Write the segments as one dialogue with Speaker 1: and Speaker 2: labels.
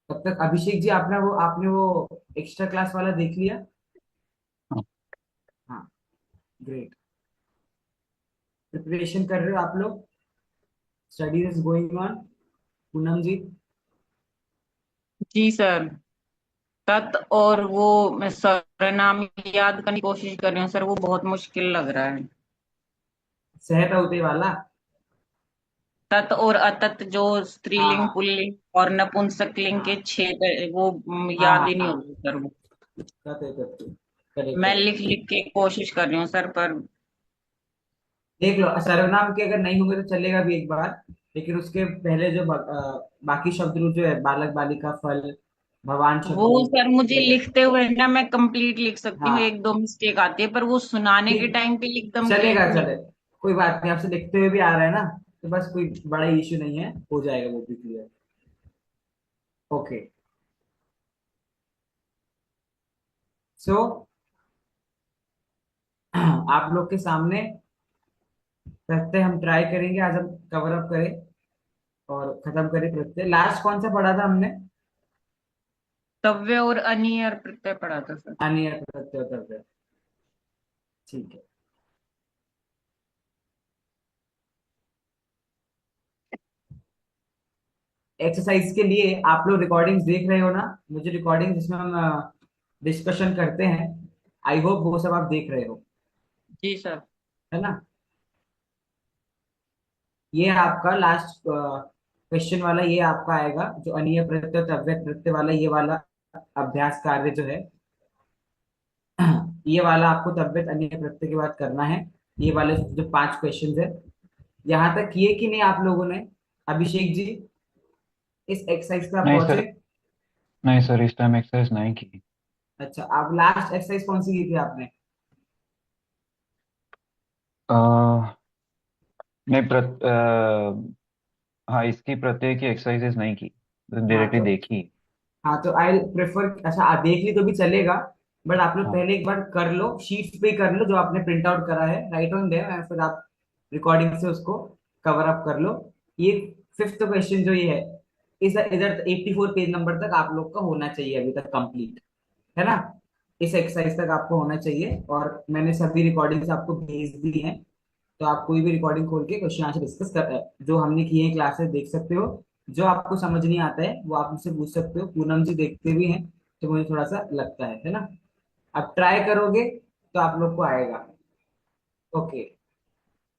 Speaker 1: तब तक अभिषेक जी आपने वो एक्स्ट्रा क्लास वाला देख लिया?
Speaker 2: हाँ।
Speaker 1: हाँ, ग्रेट। प्रिपरेशन कर रहे हो आप लोग? Study is going on, Poonam ji?
Speaker 2: जी सर। तत् और वो मैं सरनाम याद करने की कोशिश कर रही हूँ सर, वो बहुत मुश्किल लग रहा है।
Speaker 1: सहता उते वाला।
Speaker 2: तत् और अतत जो स्त्रीलिंग
Speaker 1: हाँ
Speaker 2: पुल्लिंग और नपुंसकलिंग के
Speaker 1: हाँ
Speaker 2: छेद, वो
Speaker 1: हाँ
Speaker 2: याद
Speaker 1: हाँ
Speaker 2: ही नहीं हो
Speaker 1: हाँ।
Speaker 2: रहा सर वो।
Speaker 1: करते करते। करे
Speaker 2: मैं
Speaker 1: करे।
Speaker 2: लिख लिख के कोशिश कर रही हूँ सर, पर
Speaker 1: देख लो, सर्वनाम के अगर नहीं होंगे तो चलेगा भी एक बार। लेकिन उसके पहले जो बाकी शब्द जो है, बालक बालिका फल, भगवान
Speaker 2: वो
Speaker 1: शत्रु
Speaker 2: सर मुझे
Speaker 1: वगैरह।
Speaker 2: लिखते हुए ना मैं कंप्लीट लिख सकती हूँ,
Speaker 1: हाँ
Speaker 2: एक दो मिस्टेक आती है, पर वो सुनाने के
Speaker 1: ठीक,
Speaker 2: टाइम पे एकदम
Speaker 1: चलेगा
Speaker 2: क्लियर नहीं।
Speaker 1: चले। कोई बात नहीं, आपसे लिखते हुए भी आ रहा है ना, तो बस कोई बड़ा इश्यू नहीं है, हो जाएगा वो भी क्लियर। ओके। सो आप लोग के सामने प्रत्यय हम ट्राई करेंगे, आज हम कवर अप करें और खत्म करें प्रत्यय। लास्ट कौन सा पढ़ा था हमने?
Speaker 2: तव्य और अनियर प्रत्यय पढ़ा था सर।
Speaker 1: अनियत प्रत्यय उत्तर। ठीक है। एक्सरसाइज के लिए आप लोग रिकॉर्डिंग्स देख रहे हो ना? मुझे रिकॉर्डिंग जिसमें हम डिस्कशन करते हैं, आई होप वो सब आप देख रहे हो,
Speaker 2: जी सर।
Speaker 1: है ना? ये आपका लास्ट क्वेश्चन वाला, ये आपका आएगा जो अनीय प्रत्यय तव्य प्रत्यय वाला, ये वाला अभ्यास कार्य जो है, ये वाला आपको तव्यत अनीय प्रत्यय की बात करना है। ये वाले जो 5 क्वेश्चन है, यहाँ तक किए कि नहीं आप लोगों ने? अभिषेक जी, इस एक्सरसाइज पे आप
Speaker 2: नहीं
Speaker 1: पहुंचे?
Speaker 2: सर, नहीं सर, इस टाइम एक्सरसाइज नहीं की।
Speaker 1: अच्छा, आप लास्ट एक्सरसाइज कौन सी की थी आपने?
Speaker 2: अ, नहीं हाँ, इसकी प्रत्यय की एक्सरसाइजेस नहीं की,
Speaker 1: हाँ
Speaker 2: डायरेक्टली
Speaker 1: तो,
Speaker 2: देखी।
Speaker 1: हाँ तो आई प्रेफर, अच्छा आप देख ली तो भी चलेगा, बट आप लोग
Speaker 2: हाँ।
Speaker 1: पहले एक बार कर लो, शीट्स पे ही कर लो जो आपने प्रिंट आउट करा है, राइट ऑन देयर, और फिर आप रिकॉर्डिंग से उसको कवर अप कर लो। ये फिफ्थ क्वेश्चन जो ये है, इस इधर 84 पेज नंबर तक आप लोग का होना चाहिए अभी तक कंप्लीट, है ना? इस एक्सरसाइज तक आपको होना चाहिए, और मैंने सभी रिकॉर्डिंग्स आपको भेज दी हैं। तो आप कोई भी रिकॉर्डिंग खोल के क्वेश्चन आंसर डिस्कस कर, जो हमने किए हैं क्लासेस देख सकते हो। जो आपको समझ नहीं आता है वो आप मुझसे पूछ सकते हो, पूनम जी देखते भी हैं, तो मुझे थोड़ा सा लगता है ना? अब ट्राई करोगे तो आप लोग को आएगा। ओके,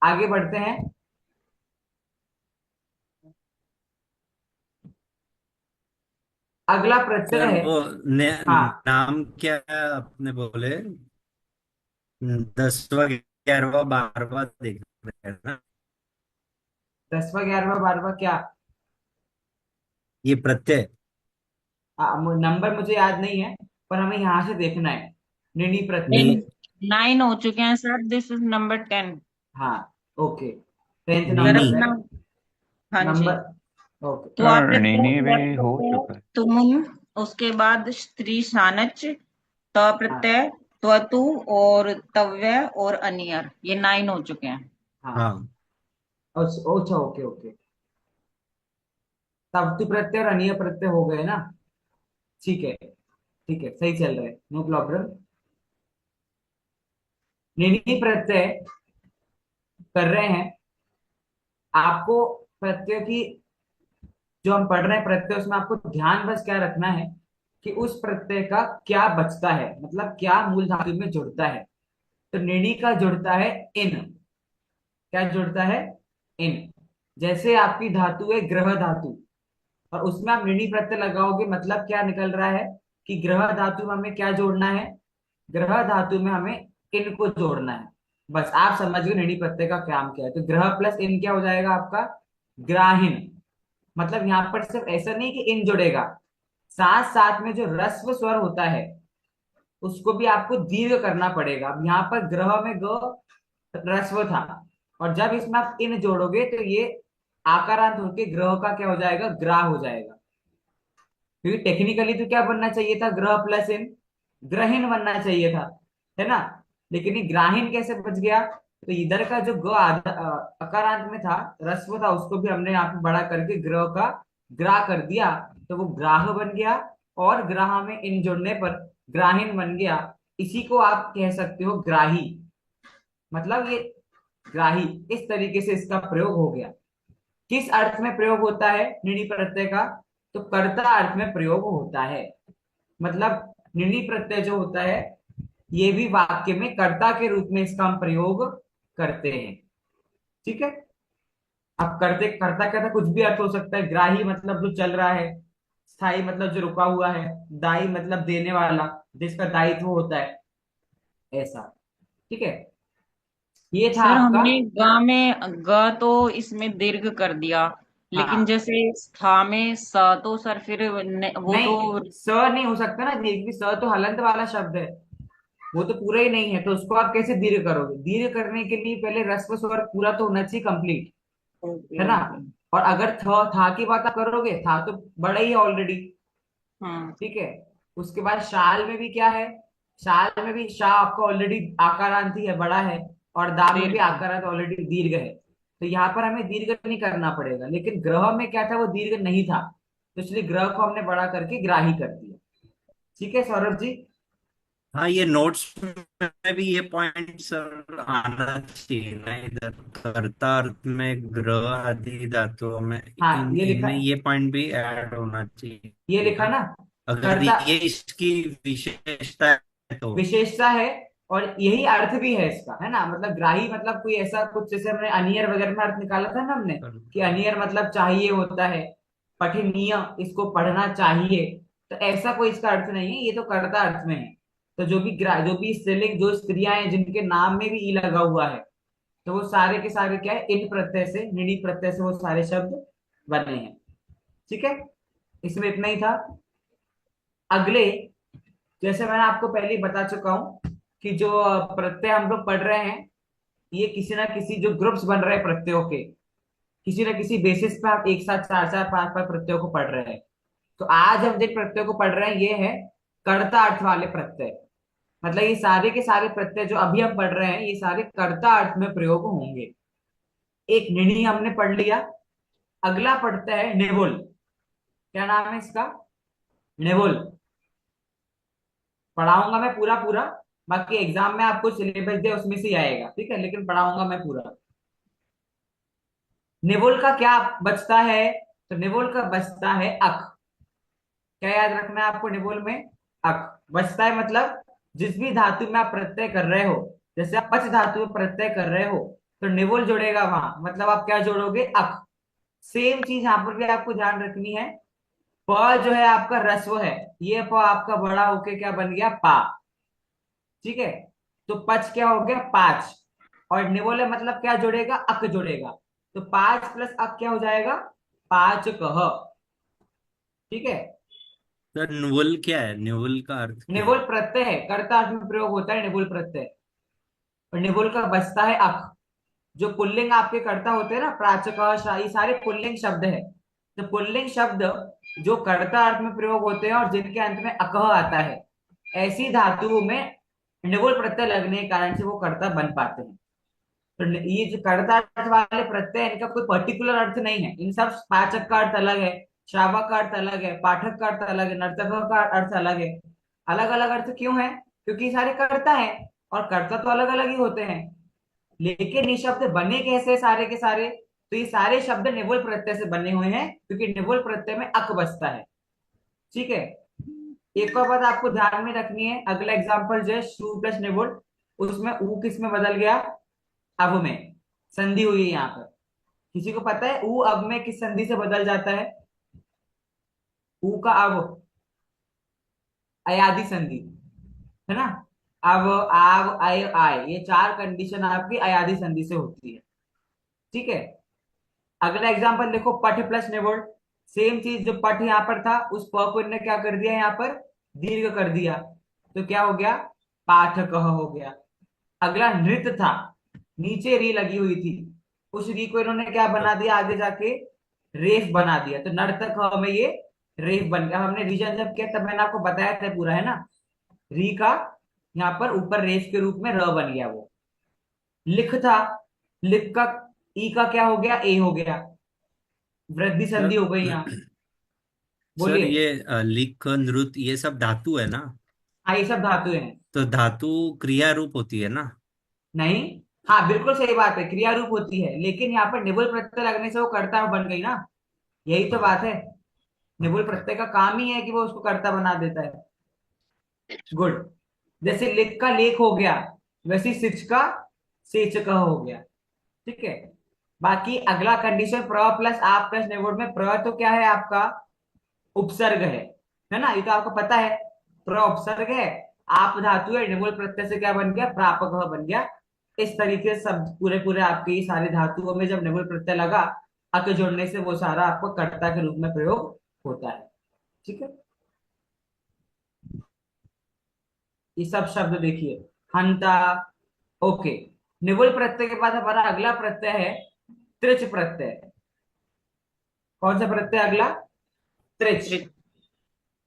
Speaker 1: आगे बढ़ते हैं। अगला प्रत्यय
Speaker 3: सर
Speaker 1: है।
Speaker 3: वो
Speaker 1: हाँ,
Speaker 3: नाम क्या है आपने बोले? 10वां 11वां 12वां देख रहे हैं ना?
Speaker 1: 10वां 11वां 12वां क्या?
Speaker 3: ये प्रत्यय।
Speaker 1: नंबर मुझे याद नहीं है, पर हमें यहाँ से देखना है। निर्णय प्रत्यय।
Speaker 3: नी
Speaker 2: 9 हो चुके हैं सर, दिस इज नंबर 10।
Speaker 1: हाँ, ओके। 10th
Speaker 2: sir
Speaker 3: नीनी।
Speaker 1: नंबर है।
Speaker 2: अपना, हाँ जी।
Speaker 1: Number, okay.
Speaker 2: तो आप हाँ, प्रत्यय
Speaker 3: नीनी
Speaker 2: वट
Speaker 3: भी हो
Speaker 2: प्रत्यय
Speaker 3: चुका है।
Speaker 2: तुमुन, उसके बाद स्त्री सानच, त
Speaker 1: हाँ
Speaker 2: प्रत्यय त्वतु और तव्य और अनियर, ये 9 हो चुके हैं।
Speaker 1: हाँ।
Speaker 3: हाँ।
Speaker 1: अच्छा, ओके ओके। तब प्रत्यय और अनीय प्रत्यय हो गए ना? ठीक है ठीक है, सही चल रहा है, नो प्रॉब्लम। निर्णय प्रत्यय कर रहे हैं आपको। प्रत्यय की, जो हम पढ़ रहे हैं प्रत्यय, उसमें आपको ध्यान बस क्या रखना है कि उस प्रत्यय का क्या बचता है, मतलब क्या मूल धातु में जुड़ता है। तो निर्णय का जुड़ता है इन। क्या जुड़ता है? इन। जैसे आपकी धातु है ग्रह धातु, और उसमें आप निर्णय प्रत्यय लगाओगे, मतलब क्या निकल रहा है कि ग्रह धातु में हमें क्या जोड़ना है? ग्रह धातु में हमें इन को जोड़ना है। बस आप समझ गए निर्णय प्रत्यय का काम क्या है। तो ग्रह प्लस इन क्या हो जाएगा आपका? ग्राहीन। मतलब यहाँ पर सिर्फ ऐसा नहीं कि इन जुड़ेगा, साथ साथ में जो रस्व स्वर होता है उसको भी आपको दीर्घ करना पड़ेगा। अब यहाँ पर ग्रह में ग रस्व था, और जब इसमें आप इन जोड़ोगे तो ये आकारांत होके ग्रह का क्या हो जाएगा? ग्राह हो जाएगा। क्योंकि टेक्निकली तो क्या बनना चाहिए था? ग्रह प्लस इन, ग्रहीन बनना चाहिए था, है ना? लेकिन ये ग्राहीन कैसे बच गया? तो इधर का जो अकारांत में था, रस्व था, उसको भी हमने यहाँ पे बड़ा करके ग्रह का ग्रा कर दिया। तो वो ग्राह बन गया, और ग्राह में इन जुड़ने पर ग्राहीन बन गया। इसी को आप कह सकते हो ग्राही, मतलब ये ग्राही, इस तरीके से इसका प्रयोग हो गया। किस अर्थ में प्रयोग होता है निर्णय प्रत्यय का? तो कर्ता अर्थ में प्रयोग होता है। मतलब निर्णय प्रत्यय जो होता है, ये भी वाक्य में कर्ता के रूप में इसका हम प्रयोग करते हैं। ठीक है। अब करते कर्ता कहता कुछ भी अर्थ हो सकता है। ग्राही मतलब जो चल रहा है, स्थाई मतलब जो रुका हुआ है, दाई मतलब देने वाला, जिसका दायित्व होता है, ऐसा। ठीक है, ये था
Speaker 2: सर
Speaker 1: आपका।
Speaker 2: हमने गा में ग तो इसमें दीर्घ कर दिया, लेकिन
Speaker 1: हाँ,
Speaker 2: जैसे था में स, तो सर फिर वो तो।
Speaker 1: नहीं, स नहीं हो सकता ना, एक भी स तो हलंत वाला शब्द है, वो तो पूरा ही नहीं है, तो उसको आप कैसे दीर्घ करोगे? दीर्घ करने के लिए पहले ह्रस्व स्वर पूरा तो होना चाहिए, कंप्लीट,
Speaker 2: ओके
Speaker 1: है ना?
Speaker 2: ओके।
Speaker 1: और अगर था की बात आप करोगे, था तो बड़ा ही है ऑलरेडी।
Speaker 2: हाँ
Speaker 1: ठीक है। उसके बाद शाल में भी क्या है? शाल में भी शाह आपका ऑलरेडी आकारांत ही है, बड़ा है। और दाम में भी
Speaker 2: दीर्घ।
Speaker 1: आकारांत ऑलरेडी दीर्घ है, तो यहाँ पर हमें दीर्घ नहीं करना पड़ेगा। लेकिन ग्रह में क्या था, वो दीर्घ नहीं था, तो इसलिए ग्रह को हमने बड़ा करके ग्राही कर दिया। ठीक है सौरभ जी।
Speaker 3: हाँ, ये नोट्स में भी ये पॉइंट सर आना चाहिए ना इधर, कर्ता अर्थ में ग्रह आदि धातुओं में,
Speaker 1: हाँ, ये लिखा
Speaker 3: इनमें
Speaker 1: है,
Speaker 3: ये पॉइंट भी ऐड होना
Speaker 1: ये
Speaker 3: चाहिए
Speaker 1: लिखा
Speaker 3: ना।
Speaker 1: ना।
Speaker 3: अगर
Speaker 1: कर्ता
Speaker 3: ये इसकी विशेषता है तो।
Speaker 1: विशेषता है, और यही अर्थ भी है इसका, है ना? मतलब ग्राही मतलब कोई ऐसा कुछ, जैसे हमने अनियर वगैरह में अर्थ निकाला था ना हमने, कि अनियर मतलब चाहिए होता है, पठनीय इसको पढ़ना चाहिए, तो ऐसा कोई इसका अर्थ नहीं है, ये तो कर्ता अर्थ में है। तो जो भी स्त्रीलिंग, जो स्त्रियां हैं जिनके नाम में भी ई लगा हुआ है, तो वो सारे के सारे क्या है, इन प्रत्यय से, निड़ी प्रत्यय से वो सारे शब्द बने हैं। ठीक है, इसमें इतना ही था। अगले, जैसे मैंने आपको पहले ही बता चुका हूं कि जो प्रत्यय हम लोग पढ़ रहे हैं, ये किसी ना किसी जो ग्रुप्स बन रहे हैं प्रत्ययों के, किसी ना किसी बेसिस पे आप एक साथ चार चार पांच पांच प्रत्ययों को पढ़ रहे हैं। तो आज हम जिन प्रत्ययों को पढ़ रहे हैं, ये है कर्ता अर्थ वाले प्रत्यय। मतलब ये सारे के सारे प्रत्यय जो अभी हम पढ़ रहे हैं, ये सारे कर्ता अर्थ में प्रयोग होंगे। एक निर्णय हमने पढ़ लिया। अगला पढ़ता है नेवुल। क्या नाम है इसका? नेवुल। पढ़ाऊंगा मैं पूरा पूरा, बाकी एग्जाम में आपको सिलेबस दे उसमें से ही आएगा, ठीक है, लेकिन पढ़ाऊंगा मैं पूरा। निवोल का क्या बचता है? तो निवोल का बचता है अक। क्या याद रखना है आपको निवोल में? अक बचता है, मतलब जिस भी धातु में आप प्रत्यय कर रहे हो, जैसे आप पच धातु में प्रत्यय कर रहे हो, तो निवोल जुड़ेगा वहां, मतलब आप क्या जोड़ोगे? अक। सेम चीज यहां पर भी आपको ध्यान रखनी है। प जो है आपका रस्व है, ये प आपका बड़ा होके क्या बन गया? पा। ठीक है, तो पच क्या हो गया? पांच। और निवोले मतलब क्या जुड़ेगा? अक जुड़ेगा। तो पांच प्लस अक क्या हो जाएगा? पांच कह। ठीक है।
Speaker 3: सर न्युअल क्या है, न्युअल का अर्थ क्या
Speaker 1: निवोल
Speaker 3: है?
Speaker 1: प्रत्यय है, कर्ता अर्थ में प्रयोग होता है निवोल प्रत्यय। और निवोल का बचता है अक। जो पुल्लिंग आपके कर्ता होते हैं ना, प्राचक, शाही, सारे पुल्लिंग शब्द है। तो पुल्लिंग शब्द जो कर्ता अर्थ में प्रयोग होते हैं और जिनके अंत में अकह आता है, ऐसी धातुओं में निवोल प्रत्यय लगने के कारण से वो कर्ता बन पाते हैं। तो ये जो कर्ता अर्थ वाले प्रत्यय हैं, इनका कोई पर्टिकुलर अर्थ नहीं है। इन सब, पाचक का अर्थ अलग है, श्रावक का अर्थ अलग है, पाठक का अर्थ अलग है, नर्तक का अर्थ अलग है। अलग अलग अर्थ क्यों है? क्योंकि ये सारे कर्ता हैं, और कर्ता तो अलग अलग ही होते हैं। लेकिन ये शब्द बने कैसे सारे के सारे? तो ये सारे शब्द निवोल प्रत्यय से बने हुए हैं, क्योंकि निवोल प्रत्यय में अक बसता है। ठीक है। एक और बात आपको ध्यान में रखनी है, अगला एग्जाम्पल जो है शू प्लस निवोल, उसमें ऊ किस में बदल गया? अब में। संधि हुई है यहाँ पर। किसी को पता है ऊ अब में किस संधि से बदल जाता है? ऊ का अब, अयादि संधि, है ना? अब, आव, आय, आय, ये चार कंडीशन आपकी अयादि संधि से होती है। ठीक है। अगला एग्जांपल देखो, पठ प्लस निवोड। सेम चीज, जो पठ यहाँ पर था, उस प को इन्होंने क्या कर दिया यहाँ पर? दीर्घ कर दिया। तो क्या हो गया? पाठक हो गया। अगला नृत्य था, नीचे री लगी हुई थी, उस री को इन्होंने क्या बना दिया आगे जाके? रेफ बना दिया। तो नर्तक में ये रेफ बन गया। हमने रिवीजन जब किया तब मैंने आपको बताया था पूरा, है ना? री का यहाँ पर ऊपर रेफ के रूप में र बन गया वो। लिख था, लिख का ई का क्या हो गया? ए हो गया। वृद्धि संधि
Speaker 3: सर
Speaker 1: हो गई यहाँ।
Speaker 3: सर
Speaker 1: बोलिए।
Speaker 3: ये लिख नृत ये सब धातु है ना?
Speaker 1: हाँ, ये सब धातु हैं।
Speaker 3: तो धातु क्रिया रूप होती है ना?
Speaker 1: नहीं। हाँ, बिल्कुल सही बात है, क्रिया रूप होती है, लेकिन यहाँ पर निबुल प्रत्यय लगने से वो कर्ता बन गई ना। यही तो
Speaker 3: हाँ।
Speaker 1: बात है। निबुल
Speaker 3: ओके।
Speaker 1: प्रत्यय का काम ही है कि वो उसको कर्ता बना देता है। गुड। जैसे लिख का लेख हो गया, वैसे ही सिच का सेचक हो गया। ठीक है। बाकी अगला कंडीशन, प्र प्लस आप प्लस निबुल में प्र तो क्या है आपका, उपसर्ग है ना, ये तो आपको पता है। प्र उपसर्ग है, आप धातु है, निबुल प्रत्यय से क्या बन गया, प्रापक बन गया। इस तरीके से सब पूरे पूरे आपके ये सारे धातुओं में जब निबुल प्रत्यय लगा, अक जोड़ने से वो सारा आपको कर्ता के रूप में प्रयोग होता है। ठीक है। ये सब शब्द देखिए। हंता। ओके। निबुल प्रत्यय के बाद हमारा अगला प्रत्यय है त्रिच प्रत्यय। कौन सा प्रत्यय अगला, त्रिच।
Speaker 2: त्रिच।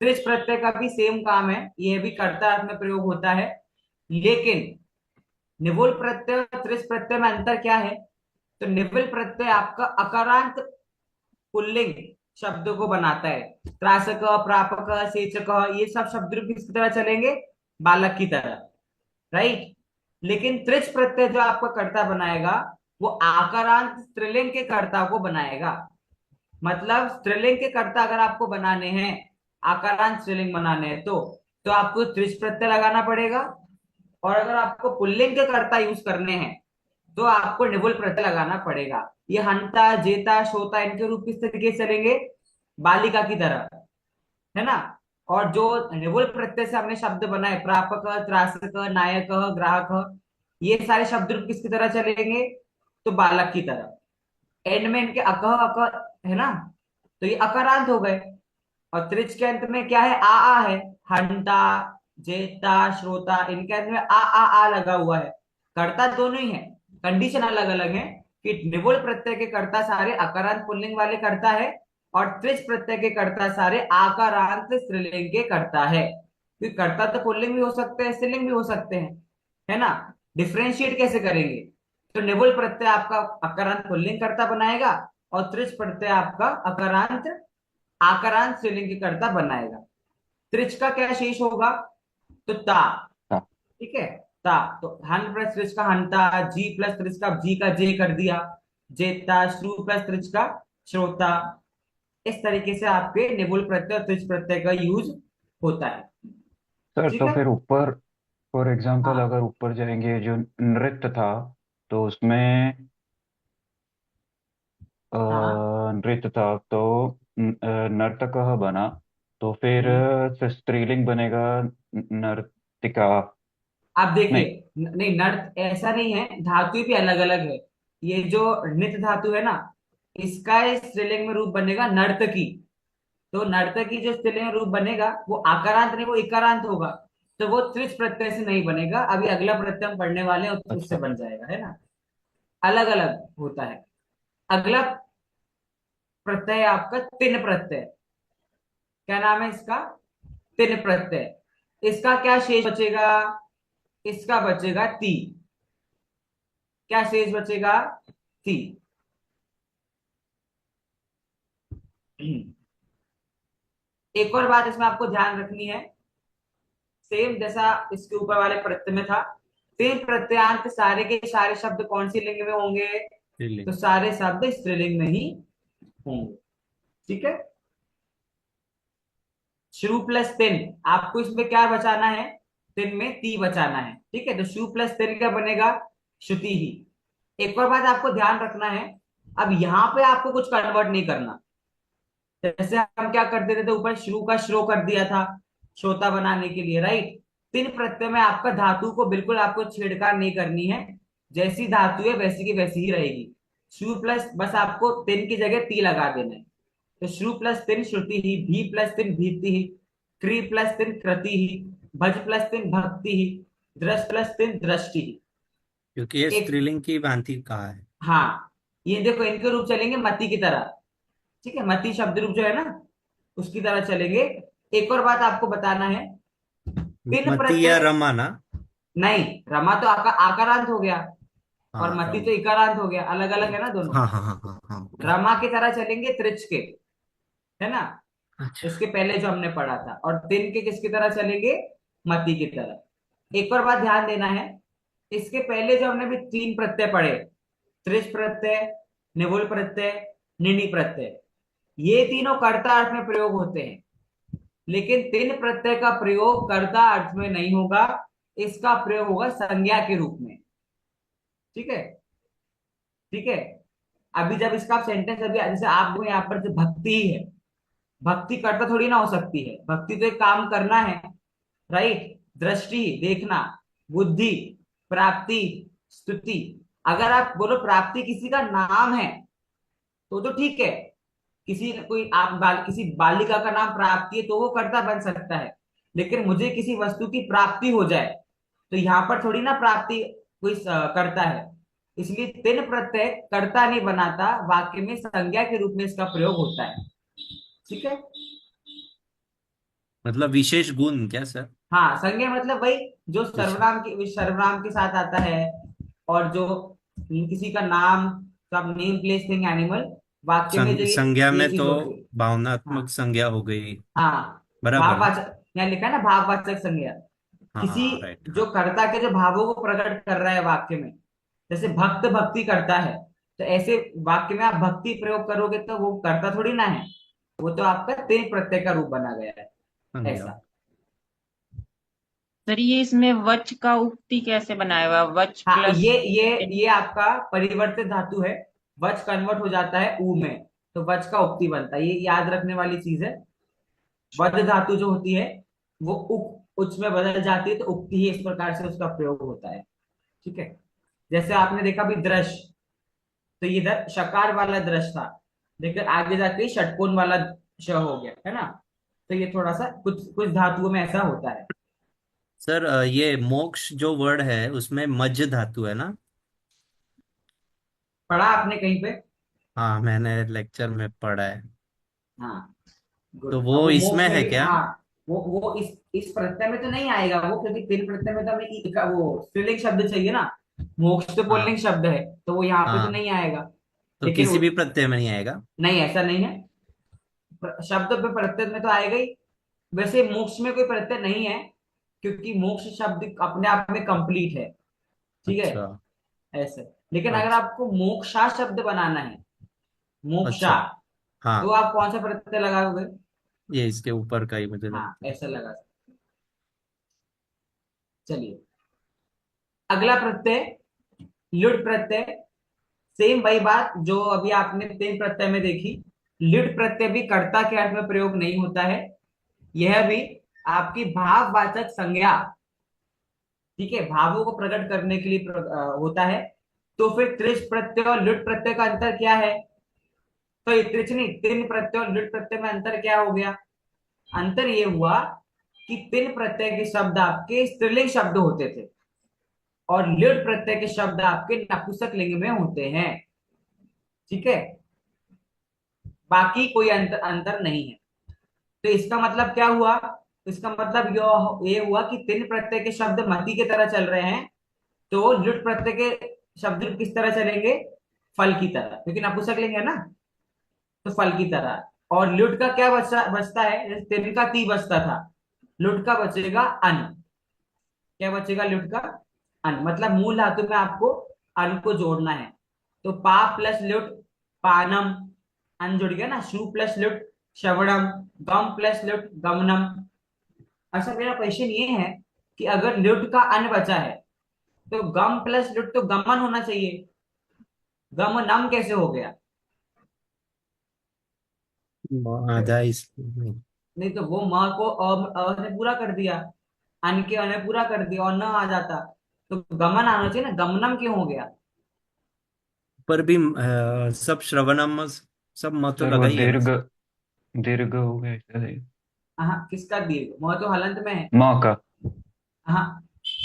Speaker 1: त्रिच प्रत्यय का भी सेम काम है, यह भी कर्ता अर्थ में प्रयोग होता है। लेकिन निबुल प्रत्यय और त्रिच प्रत्यय में अंतर क्या है, तो निबुल प्रत्यय आपका अकारांत पुल्लिंग शब्द को बनाता है। त्रासक, प्रापक, सेचक, ये सब शब्द रूप किसकी तरह चलेंगे, बालक की तरह। राइट। लेकिन त्रिच प्रत्यय जो आपका कर्ता बनाएगा, वो आकारांत स्त्रीलिंग के कर्ता को बनाएगा। मतलब स्त्रीलिंग के कर्ता अगर आपको बनाने हैं, आकारांत स्त्रीलिंग बनाने हैं, तो आपको त्रिच प्रत्यय लगाना पड़ेगा। और अगर आपको पुल्लिंग के कर्ता यूज करने हैं, तो आपको निबुल प्रत्यय लगाना पड़ेगा। ये हंता, जेता, श्रोता, इनके रूप किस तरीके से चलेंगे, बालिका की तरह, है ना। और जो निबुल प्रत्यय से हमने शब्द बनाए, प्रापक, त्रासक, नायक, ग्राहक, ये सारे शब्द रूप किसकी तरह चलेंगे, तो बालक की तरह। एंड में इनके अकह अक है ना, तो ये अकारांत हो गए। और त्रिच के अंत में क्या है, आ है। हंता, जेता, श्रोता, इनके अंत में आ लगा हुआ है। कर्ता दोनों ही है, कंडीशन अलग अलग है। कि निबुल प्रत्यय के कर्ता सारे अकारांत पुल्लिंग वाले कर्ता है, और त्रिच प्रत्यय के कर्ता सारे आकारांत स्त्रीलिंग के कर्ता है। क्योंकि कर्ता तो पुल्लिंग भी हो सकते हैं, स्त्रीलिंग भी हो सकते हैं, है ना। डिफ्रेंशिएट कैसे करेंगे, तो निबुल प्रत्यय आपका अकारांत पुल्लिंग कर्ता बनाएगा, और त्रिच प्रत्यय आपका अकारांत आकारांत स्त्रीलिंग की कर्ता बनाएगा। त्रिच का क्या शेष होगा, तो ता।
Speaker 4: हाँ।
Speaker 1: ठीक है। ता। तो हन प्लस त्रिच का हंता, जी प्लस त्रिच का जी का जे कर दिया, जेता, श्रु प्लस त्रिच का श्रोता। इस तरीके से आपके निबुल प्रत्यय और त्रिच प्रत्यय का यूज होता है।
Speaker 4: सर
Speaker 1: ठीक
Speaker 4: तो
Speaker 1: है।
Speaker 4: फिर ऊपर फॉर एग्जांपल
Speaker 1: हाँ
Speaker 4: अगर ऊपर जाएंगे जो नृत्य था तो उसमें
Speaker 1: हाँ
Speaker 4: नृत्य था तो नर्तकः बना तो फिर
Speaker 1: हम्म।
Speaker 4: स्त्रीलिंग बनेगा नर्तिका।
Speaker 1: आप देखिए,
Speaker 4: नहीं।
Speaker 1: नहीं, नर्त ऐसा नहीं है, धातु भी अलग अलग है। ये जो नित धातु है ना, इसका इस स्त्रीलिंग में रूप बनेगा नर्तकी। तो नर्तकी जो स्त्रीलिंग में रूप बनेगा, वो आकारांत नहीं, वो इकारांत होगा। तो वो त्रिच प्रत्यय से नहीं बनेगा, अभी अगला प्रत्यय हम पढ़ने वाले हैं, उससे
Speaker 4: अच्छा।
Speaker 1: बन जाएगा, है ना। अलग अलग होता है। अगला प्रत्यय है आपका तिन प्रत्यय। क्या नाम है इसका, तिन प्रत्यय। इसका क्या शेष बचेगा, इसका बचेगा ती। क्या शेष बचेगा, ती। एक और बात इसमें आपको ध्यान रखनी है, सेम जैसा इसके ऊपर वाले प्रत्यय में था, सेम प्रत्यांत सारे के सारे शब्द कौन सी लिंग में होंगे, तो
Speaker 3: स्त्रीलिंग।
Speaker 1: सारे शब्द स्त्रीलिंग में ही होंगे। ठीक है। श्रु प्लस तिन, आपको इसमें क्या बचाना है, तिन में ती बचाना है। ठीक है। तो श्रु प्लस तिन क्या बनेगा, श्रुति ही। एक और बात आपको ध्यान रखना है, अब यहां पे आपको कुछ कन्वर्ट नहीं करना। जैसे हम क्या करते थे, तो ऊपर श्रु का श्रो कर दिया था श्रोता बनाने के लिए, राइट। तीन प्रत्यय में आपका धातु को बिल्कुल आपको छेड़छाड़ नहीं करनी है, जैसी धातु है वैसी की वैसी ही रहेगी। श्रु प्लस बस आपको तिन की जगह ती लगा देना है। तो श्रु प्लस तिन श्रुति ही, भी प्लस तिन भीति ही, क्री प्लस तिन कृति ही, भज प्लस तिन भक्ति ही, दृश प्लस तिन दृष्टि ही।
Speaker 3: क्योंकि ये
Speaker 1: एक,
Speaker 3: स्त्रीलिंग की भांति कहा है।
Speaker 1: हाँ, ये देखो इनके रूप चलेंगे मति की तरह। ठीक है, मति शब्द रूप जो है ना, उसकी तरह चलेंगे। एक और बात आपको बताना है, तीन
Speaker 3: मति या
Speaker 1: प्रत्यय।
Speaker 3: रमा ना?
Speaker 1: नहीं, रमा तो आकारांत हो गया, और
Speaker 3: हाँ
Speaker 1: मति तो
Speaker 3: रमा।
Speaker 1: इकारांत हो गया, अलग अलग है ना दोनों।
Speaker 3: हाँ हाँ हाँ हाँ हाँ, ओके।
Speaker 1: रमा की तरह चलेंगे त्रिच के, है ना।
Speaker 3: अच्छा।
Speaker 1: इसके पहले जो हमने पढ़ा था, और तिन के किसकी तरह चलेंगे, मति की तरह। एक और बात ध्यान देना है, इसके पहले जो हमने भी तीन प्रत्यय पढ़े, त्रिश प्रत्यय, निवुल प्रत्यय, निनी प्रत्यय, ये तीनों कर्ता अर्थ में प्रयोग होते हैं। लेकिन तिन प्रत्यय का प्रयोग कर्ता अर्थ में नहीं होगा, इसका प्रयोग होगा संज्ञा के रूप में। ठीक है, ठीक है। अभी जब इसका सेंटेंस, अभी जैसे आप यहाँ पर जो भक्ति है, भक्ति कर्ता थोड़ी ना हो सकती है, भक्ति तो एक काम करना है, राइट। दृष्टि देखना, बुद्धि, प्राप्ति, स्तुति। अगर आप बोलो प्राप्ति किसी का नाम है तो ठीक है, किसी कोई आप किसी बालिका का नाम प्राप्ति है तो वो कर्ता बन सकता है। लेकिन मुझे किसी वस्तु की प्राप्ति हो जाए तो यहाँ पर थोड़ी ना प्राप्ति कोई करता है। इसलिए तिन प्रत्यय कर्ता नहीं बनाता, वाक्य में संज्ञा के रूप में इसका प्रयोग होता है। ठीक है।
Speaker 3: मतलब विशेष गुण क्या सर?
Speaker 1: हाँ, संज्ञा मतलब वही जो
Speaker 3: विशेष।
Speaker 1: सर्वनाम के साथ आता है, और जो किसी का नाम, तो आप नेम प्लेस थिंग एनिमल, वाक्य में जो
Speaker 3: संज्ञा
Speaker 1: ये
Speaker 3: में
Speaker 1: चीज
Speaker 3: तो
Speaker 1: होती है।
Speaker 3: भावनात्मक
Speaker 1: हाँ,
Speaker 3: संज्ञा हो गई।
Speaker 1: हाँ,
Speaker 3: बराबर ना?
Speaker 1: भाववाचक, यहाँ लिखा है ना भाववाचक संज्ञा। किसी
Speaker 3: हाँ राइट,
Speaker 1: जो
Speaker 3: हाँ।
Speaker 1: कर्ता के जो भावों को प्रकट कर रहा है वाक्य में, जैसे भक्त भक्ति करता है, तो ऐसे वाक्य में आप भक्ति प्रयोग करोगे तो वो कर्ता थोड़ी ना है, वो तो आपका तेज प्रत्यय का रूप बना गया है।
Speaker 3: संज्ञा।
Speaker 1: ऐसा।
Speaker 2: सर ये इसमें वच का उक्ति कैसे बनाया हुआ, वच
Speaker 1: हाँ,
Speaker 2: प्लस?
Speaker 1: ये आपका परिवर्तित धातु है, वच कन्वर्ट हो जाता है ऊ में, तो वच का उक्ति बनता है, ये याद रखने वाली चीज है। वध धातु जो होती है वो उच में बदल जाती है, तो उक्ति ही इस प्रकार से उसका प्रयोग होता है। ठीक है। जैसे आपने देखा भी दृश, तो ये इधर शकार वाला दृश था, लेकिन आगे जाके षटकोण वाला श हो गया है ना। तो ये थोड़ा सा कुछ कुछ धातुओं में ऐसा होता है।
Speaker 3: सर ये मोक्ष जो वर्ड है उसमें मज्ज धातु है ना?
Speaker 1: पढ़ा आपने कहीं पे?
Speaker 3: हाँ, मैंने लेक्चर में पढ़ा है।
Speaker 1: हाँ,
Speaker 3: तो
Speaker 1: गुड। अब
Speaker 3: वो
Speaker 1: वो
Speaker 3: इसमें
Speaker 1: मोक्ष में
Speaker 3: है
Speaker 1: भी,
Speaker 3: क्या?
Speaker 1: हाँ, वो इस प्रत्यय में तो नहीं आएगा वो, क्योंकि तिल प्रत्यय में तो हमें वो स्त्रीलिंग शब्द चाहिए ना। मोक्ष तो पुल्लिंग
Speaker 3: हाँ,
Speaker 1: शब्द है, तो वो यहाँ पे तो
Speaker 3: हाँ।
Speaker 1: नहीं आएगा।
Speaker 3: तो
Speaker 1: लेकिन
Speaker 3: किसी भी प्रत्यय में नहीं आएगा?
Speaker 1: नहीं, ऐसा नहीं है। शब्द पे प्रत्यय में तो आएगा ही। वैसे मोक्ष में कोई प्रत्यय नहीं है, क्योंकि मोक्ष शब्द अपने आप में कंप्लीट है। ठीक है,
Speaker 3: अच्छा।
Speaker 1: ऐसे। लेकिन अगर
Speaker 3: अच्छा।
Speaker 1: आपको मोक्षा शब्द बनाना है, मोक्षा,
Speaker 3: अच्छा।
Speaker 1: तो
Speaker 3: हाँ,
Speaker 1: आप कौन सा प्रत्यय लगाओगे?
Speaker 3: ये इसके ऊपर का ही मुझे
Speaker 1: हाँ,
Speaker 3: लगता है।
Speaker 1: ऐसा लगा सकते हैं। चलिए, अगला प्रत्यय लुट प्रत्यय। सेम वही बात जो अभी आपने तीन प्रत्यय में देखी। लुट प्रत्यय भी कर्ता के अर्थ में प्रयोग नहीं होता है, यह भी आपकी भाववाचक संज्ञा, ठीक है, भावों को प्रकट करने के लिए होता है। तो फिर त्रिश प्रत्यय और लुट प्रत्यय का अंतर क्या है? तो ये त्रिच नहीं, तिन प्रत्यय और लुट प्रत्यय में अंतर क्या हो गया? अंतर ये हुआ कि तिन प्रत्यय के शब्द आपके स्त्रीलिंग शब्द होते थे, और लुट प्रत्यय के शब्द आपके नपुंसक लिंग में होते हैं। ठीक है, बाकी कोई अंतर नहीं है। तो इसका मतलब क्या हुआ? इसका मतलब ये हुआ कि तिन प्रत्यय के शब्द मति की तरह चल रहे हैं, तो लुट प्रत्यय के शब्द किस तरह चलेंगे? फल की तरह, क्योंकि नपुंसक लिंग है ना, तो फल की तरह। और लुट का क्या बचता है? जैसे तिन का ती बचता था, लुट का बचेगा अन। क्या बचेगा लुट का? अन। मतलब मूल धातु में आपको अन को जोड़ना है। तो पा प्लस लुट पानम, अन जुड़ गया ना। शु प्लस लुट श्रवणम, गम प्लस लुट गमनम। अच्छा, मेरा क्वेश्चन ये है कि अगर लुट का अन बचा है तो गम प्लस लुट तो गमन होना चाहिए, गमनम कैसे हो गया?
Speaker 3: आधा इसमें।
Speaker 1: नहीं तो वो म को ने पूरा कर दिया, अन के ने पूरा कर दिया, और न आ जाता तो गमन आना चाहिए ना, गमनम क्यों हो गया?
Speaker 3: पर भी सब श्रवणम, सब म तो
Speaker 4: सर
Speaker 3: लगा
Speaker 4: वो
Speaker 3: ही है
Speaker 4: दीर्घ,
Speaker 3: वैसे।
Speaker 4: दीर्घ हो गया शायद।
Speaker 1: हाँ, किसका दीर्घ? म तो हलंत में है।
Speaker 4: माँ का।
Speaker 1: हाँ,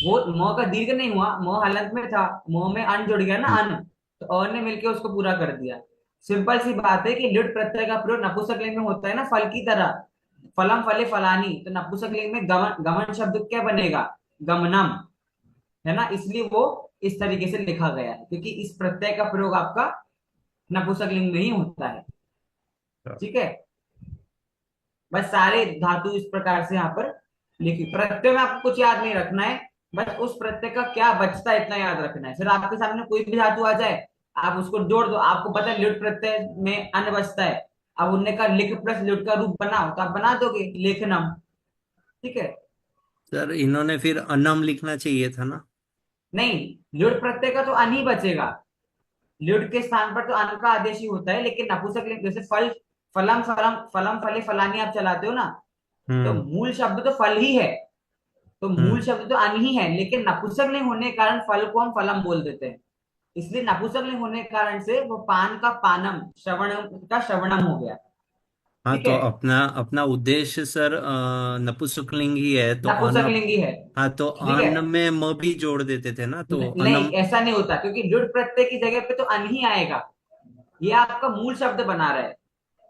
Speaker 1: वो म का दीर्घ नहीं हुआ, म हलंत में था, म में अन जुड़ गया ना, अन, तो अ ने मिलके उसको पूरा कर दिया। सिंपल सी बात है कि लुट प्रत्यय का प्रयोग नपुंसक लिंग में होता है ना, फल की तरह। फलम फले फलानी, तो नपुंसक लिंग में गमन, गमन शब्द क्या बनेगा? गमनम, है ना। इसलिए वो इस तरीके से लिखा गया है, क्योंकि इस प्रत्यय का प्रयोग आपका नपुंसक लिंग में ही होता है। ठीक है। बस सारे धातु इस प्रकार से यहाँ पर लिखी। प्रत्यय में आपको कुछ याद नहीं रखना है, बस उस प्रत्यय का क्या बचता है इतना याद रखना है। फिर आपके सामने कोई भी धातु आ जाए, आप उसको जोड़ दो, आपको पता है लुट प्रत्यय में अन बचता है। अब उनने का लिख प्लस लुट का रूप बनाओ, तो आप बना दोगे लेखनम। ठीक है।
Speaker 3: सर इन्होंने फिर अनम लिखना चाहिए था ना।
Speaker 1: नहीं, लुट प्रत्यय का तो अन ही बचेगा। लुट के स्थान पर तो अन का आदेश ही होता है, लेकिन नपुंसकलिंग जैसे फल, फलम फलम फलम फले फलानी आप चलाते हो ना, तो
Speaker 3: हम्म।
Speaker 1: मूल शब्द तो फल ही है, तो मूल
Speaker 3: हम्म।
Speaker 1: शब्द तो अन ही है, लेकिन नपुंसकलिंग होने के कारण फल को हम फलम बोल देते हैं। इसलिए नपुंसकलिंग होने के कारण से वो पान का पानम, श्रवण का श्रवणम हो गया।
Speaker 3: हाँ
Speaker 1: ठीक
Speaker 3: तो
Speaker 1: है,
Speaker 3: अपना अपना उद्देश्य सर नपुंसकलिंग ही है तो अन।
Speaker 1: नपुंसकलिंग ही है।
Speaker 3: हाँ तो
Speaker 1: ठीक है।
Speaker 3: अन में म भी जोड़ देते थे ना तो
Speaker 1: नहीं,
Speaker 3: अनम।
Speaker 1: ऐसा नहीं होता, क्योंकि लुट प्रत्यय की जगह पे तो अन ही आएगा। ये आपका मूल शब्द बना रहा है।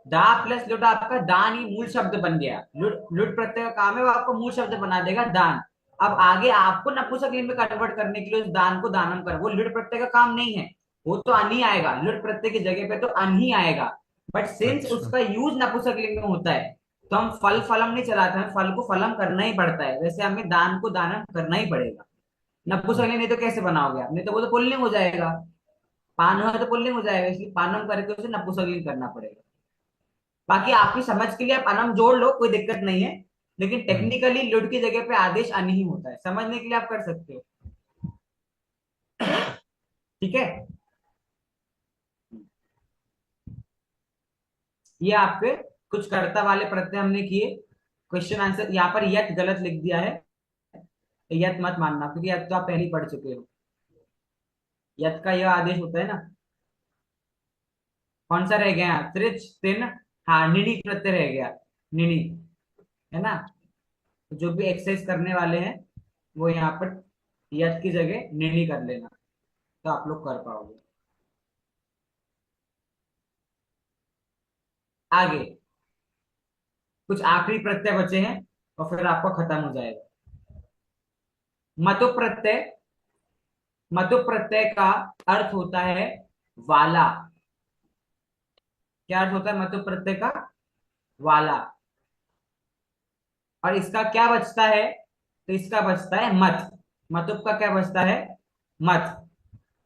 Speaker 1: दा प्लस लुट आपका दान ही मूल शब्द बन गया। लुट लुट प्रत्यय का काम है वो आपको मूल शब्द बना देगा दान। अब आगे आपको नपुंसकलिंग में कन्वर्ट करने के लिए उस दान को दानम कर, वो लुट प्रत्यय का काम नहीं है। वो तो अन ही आएगा, लुट प्रत्यय की जगह पे तो अन ही आएगा। बट सिंस
Speaker 3: अच्छा।
Speaker 1: उसका यूज नपुंसकलिंग में होता है, तो हम फल फलम नहीं चलाते, हमें फल को फलम करना ही पड़ता है, वैसे हमें दान को दानम करना ही पड़ेगा। नपुंसकलिंग नहीं तो कैसे बनाओगे आप, नहीं तो वो तो पुल्लिंग हो जाएगा। पान है तो पुल्लिंग हो जाएगा, इसलिए पानम करके उसे नपुंसकलिंग करना पड़ेगा। बाकी आपकी समझ के लिए आप अनम जोड़ लो, कोई दिक्कत नहीं है, लेकिन
Speaker 3: हम्म।
Speaker 1: टेक्निकली लुट की जगह पे आदेश अन ही होता है। समझने के लिए आप कर सकते हो। ठीक है। ये आपके कुछ कर्ता वाले प्रत्यय हमने किए। क्वेश्चन आंसर यहाँ पर यत गलत लिख दिया है, यत मत मानना, क्योंकि यत तो आप पहले ही पढ़ चुके हो। यत का यह आदेश होता है ना। कौन सा रह गया? त्रिच तिन, हाँ निनी प्रत्यय रह गया, निनी, है ना। तो जो भी एक्सरसाइज करने वाले हैं वो यहाँ पर यत की जगह निनी कर लेना, तो आप लोग कर पाओगे। आगे कुछ आखिरी प्रत्यय बचे हैं और फिर आपका खत्म हो जाएगा। मतु प्रत्यय, मतु प्रत्यय का अर्थ होता है वाला। क्या अर्थ होता है मतु प्रत्यय का? वाला। और इसका क्या बचता है? तो इसका बचता है मत। मतुप का क्या बचता है? मत।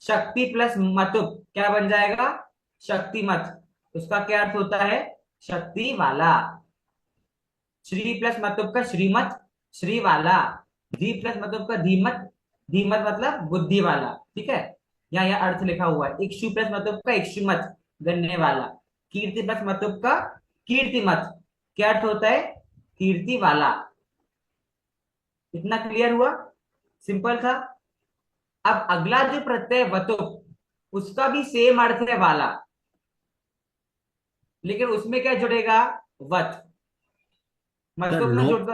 Speaker 1: शक्ति प्लस मतुप क्या बन जाएगा? शक्ति मत। उसका क्या अर्थ होता है? शक्ति वाला। श्री प्लस मतुप का श्रीमत, श्री वाला। धी प्लस मतुप का धीमत, धीमत मतलब बुद्धि वाला। ठीक है, यहाँ अर्थ लिखा हुआ है। इक्षु प्लस मतुप का इक्षुमत, गन्ने वाला। कीर्ति प्लस मतुप का कीर्तिमत, क्या अर्थ होता है? कीर्ति वाला। इतना क्लियर हुआ? सिंपल था। अब अगला जो प्रत्यय वतुप, उसका भी सेम अर्थ है वाला, लेकिन उसमें क्या जुड़ेगा? वत।
Speaker 3: सर
Speaker 1: मतुप में
Speaker 3: लोप,
Speaker 1: जुड़ता।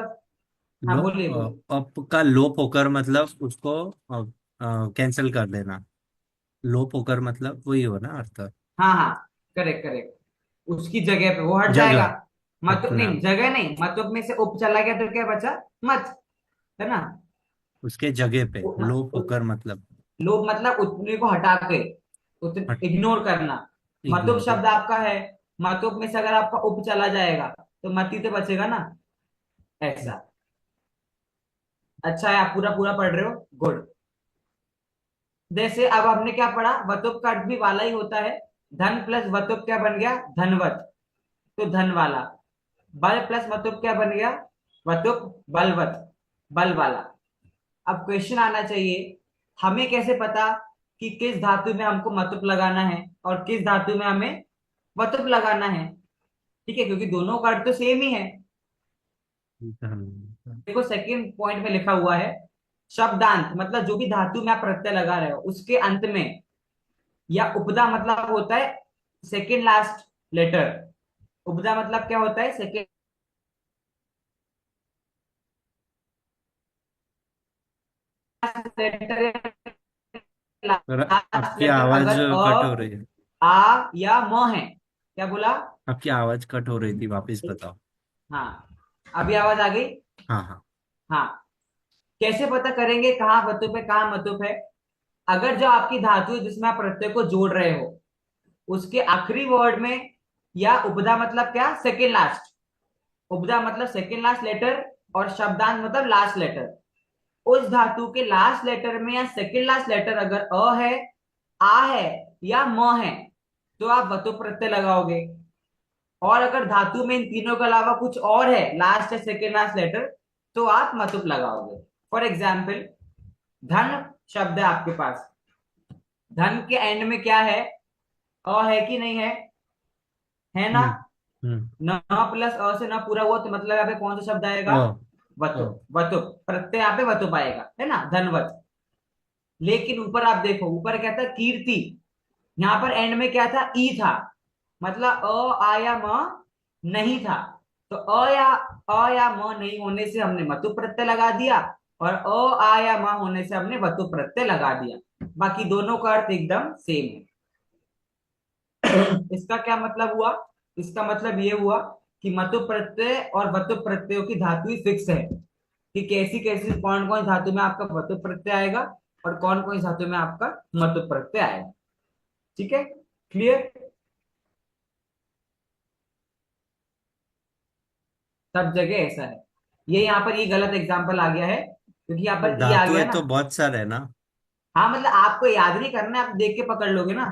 Speaker 1: हाँ
Speaker 3: लो
Speaker 1: बोलिए बोलिए।
Speaker 3: अप का लोप होकर मतलब उसको कैंसिल कर देना। लोप होकर मतलब वही हो ना अर्थ।
Speaker 1: हाँ हाँ, करेक्ट करेक्ट। उसकी जगह पे वो हट जाएगा।
Speaker 3: जगह
Speaker 1: मतुप
Speaker 3: अपना
Speaker 1: नहीं, जगह नहीं, मतुप में से उप चला गया तो क्या बचा? मत, है ना।
Speaker 3: उसके जगह पे
Speaker 1: उ-
Speaker 3: लोप
Speaker 1: उ-
Speaker 3: होकर मतलब
Speaker 1: लोभ मतलब उतने को हटा के, इग्नोर करना। मतुप
Speaker 3: इग्नोर।
Speaker 1: शब्द आपका है, मतुप में से अगर आपका उप चला जाएगा तो मति तो बचेगा ना, ऐसा। अच्छा है, आप पूरा पूरा पढ़ रहे हो, गुड। जैसे अब हमने क्या पढ़ा, वतुप का अर्थ भी वाला ही होता है। धन प्लस वतुप क्या बन गया? धनवत, तो धन वाला। बल प्लस वतुप क्या बन गया? वतुप बलवत, बल वाला। अब क्वेश्चन आना चाहिए, हमें कैसे पता कि किस धातु में हमको मतुप लगाना है और किस धातु में हमें वतुप लगाना है? ठीक है, क्योंकि दोनों का अर्थ तो सेम ही है। देखो सेकंड पॉइंट में लिखा हुआ है, शब्दांत मतलब जो भी धातु में आप प्रत्यय लगा रहे हो उसके अंत में, या उपदा मतलब होता है सेकंड लास्ट लेटर। उपदा मतलब क्या होता है? सेकंड लेटर,
Speaker 3: सर
Speaker 1: लास्ट
Speaker 3: आपकी
Speaker 1: लेटर
Speaker 3: आवाज
Speaker 1: अगर
Speaker 3: कट हो रही है।
Speaker 1: आ या म है। क्या बोला?
Speaker 3: आपकी आवाज कट हो रही थी, वापस बताओ।
Speaker 1: हाँ, अभी आवाज आ गई।
Speaker 3: हाँ हाँ।
Speaker 1: हाँ, कैसे पता करेंगे कहाँ वतुप है कहाँ मतुप है? अगर जो आपकी धातु है जिसमें आप प्रत्यय को जोड़ रहे हो, उसके आखिरी वर्ड में या उपधा मतलब क्या? सेकेंड लास्ट, उपधा मतलब सेकेंड लास्ट लेटर, और शब्दांत मतलब लास्ट लेटर। उस धातु के लास्ट लेटर में या सेकेंड लास्ट लेटर अगर अ है, आ है या म है, तो आप वतु प्रत्यय लगाओगे। और अगर धातु में इन तीनों के अलावा कुछ और है, लास्ट या सेकेंड लास्ट लेटर, तो आप मतुप लगाओगे। फॉर एग्जाम्पल, धन शब्द है आपके पास, धन के एंड में क्या है, अ है कि नहीं है, है ना।
Speaker 3: हम्म। हम्म।
Speaker 1: न प्लस अ से न पूरा हुआ, तो मतलब यहाँ पे कौन सा शब्द आएगा,
Speaker 3: ओ। ओ।
Speaker 1: वतुप। वतुप प्रत्यय यहाँ पे वतुप आएगा, है ना, धनवत। लेकिन ऊपर आप देखो, ऊपर क्या था, कीर्ति। यहाँ पर एंड में क्या था, ई था, मतलब अ आ या म नहीं था। तो अ या म नहीं होने से हमने मतु प्रत्यय लगा दिया, और अ आ या म होने से हमने वतु प्रत्यय लगा दिया। बाकी दोनों का अर्थ एकदम सेम है। इसका क्या मतलब हुआ, इसका मतलब ये हुआ कि मतु प्रत्यय और वतु प्रत्ययों की धातु फिक्स है, कि कैसी कैसी कौन कौन धातु में आपका वतु प्रत्यय आएगा और कौन कौन धातु में आपका मतु प्रत्यय आएगा। ठीक है, क्लियर। सब जगह ऐसा है। ये यहाँ पर ये गलत एग्जांपल आ गया है, क्योंकि यहाँ पर ई आ
Speaker 3: धातु
Speaker 1: गया
Speaker 3: है
Speaker 1: ना।
Speaker 3: तो बहुत सारे है ना।
Speaker 1: हाँ, मतलब आपको याद नहीं करना है, आप देख के पकड़ लोगे ना।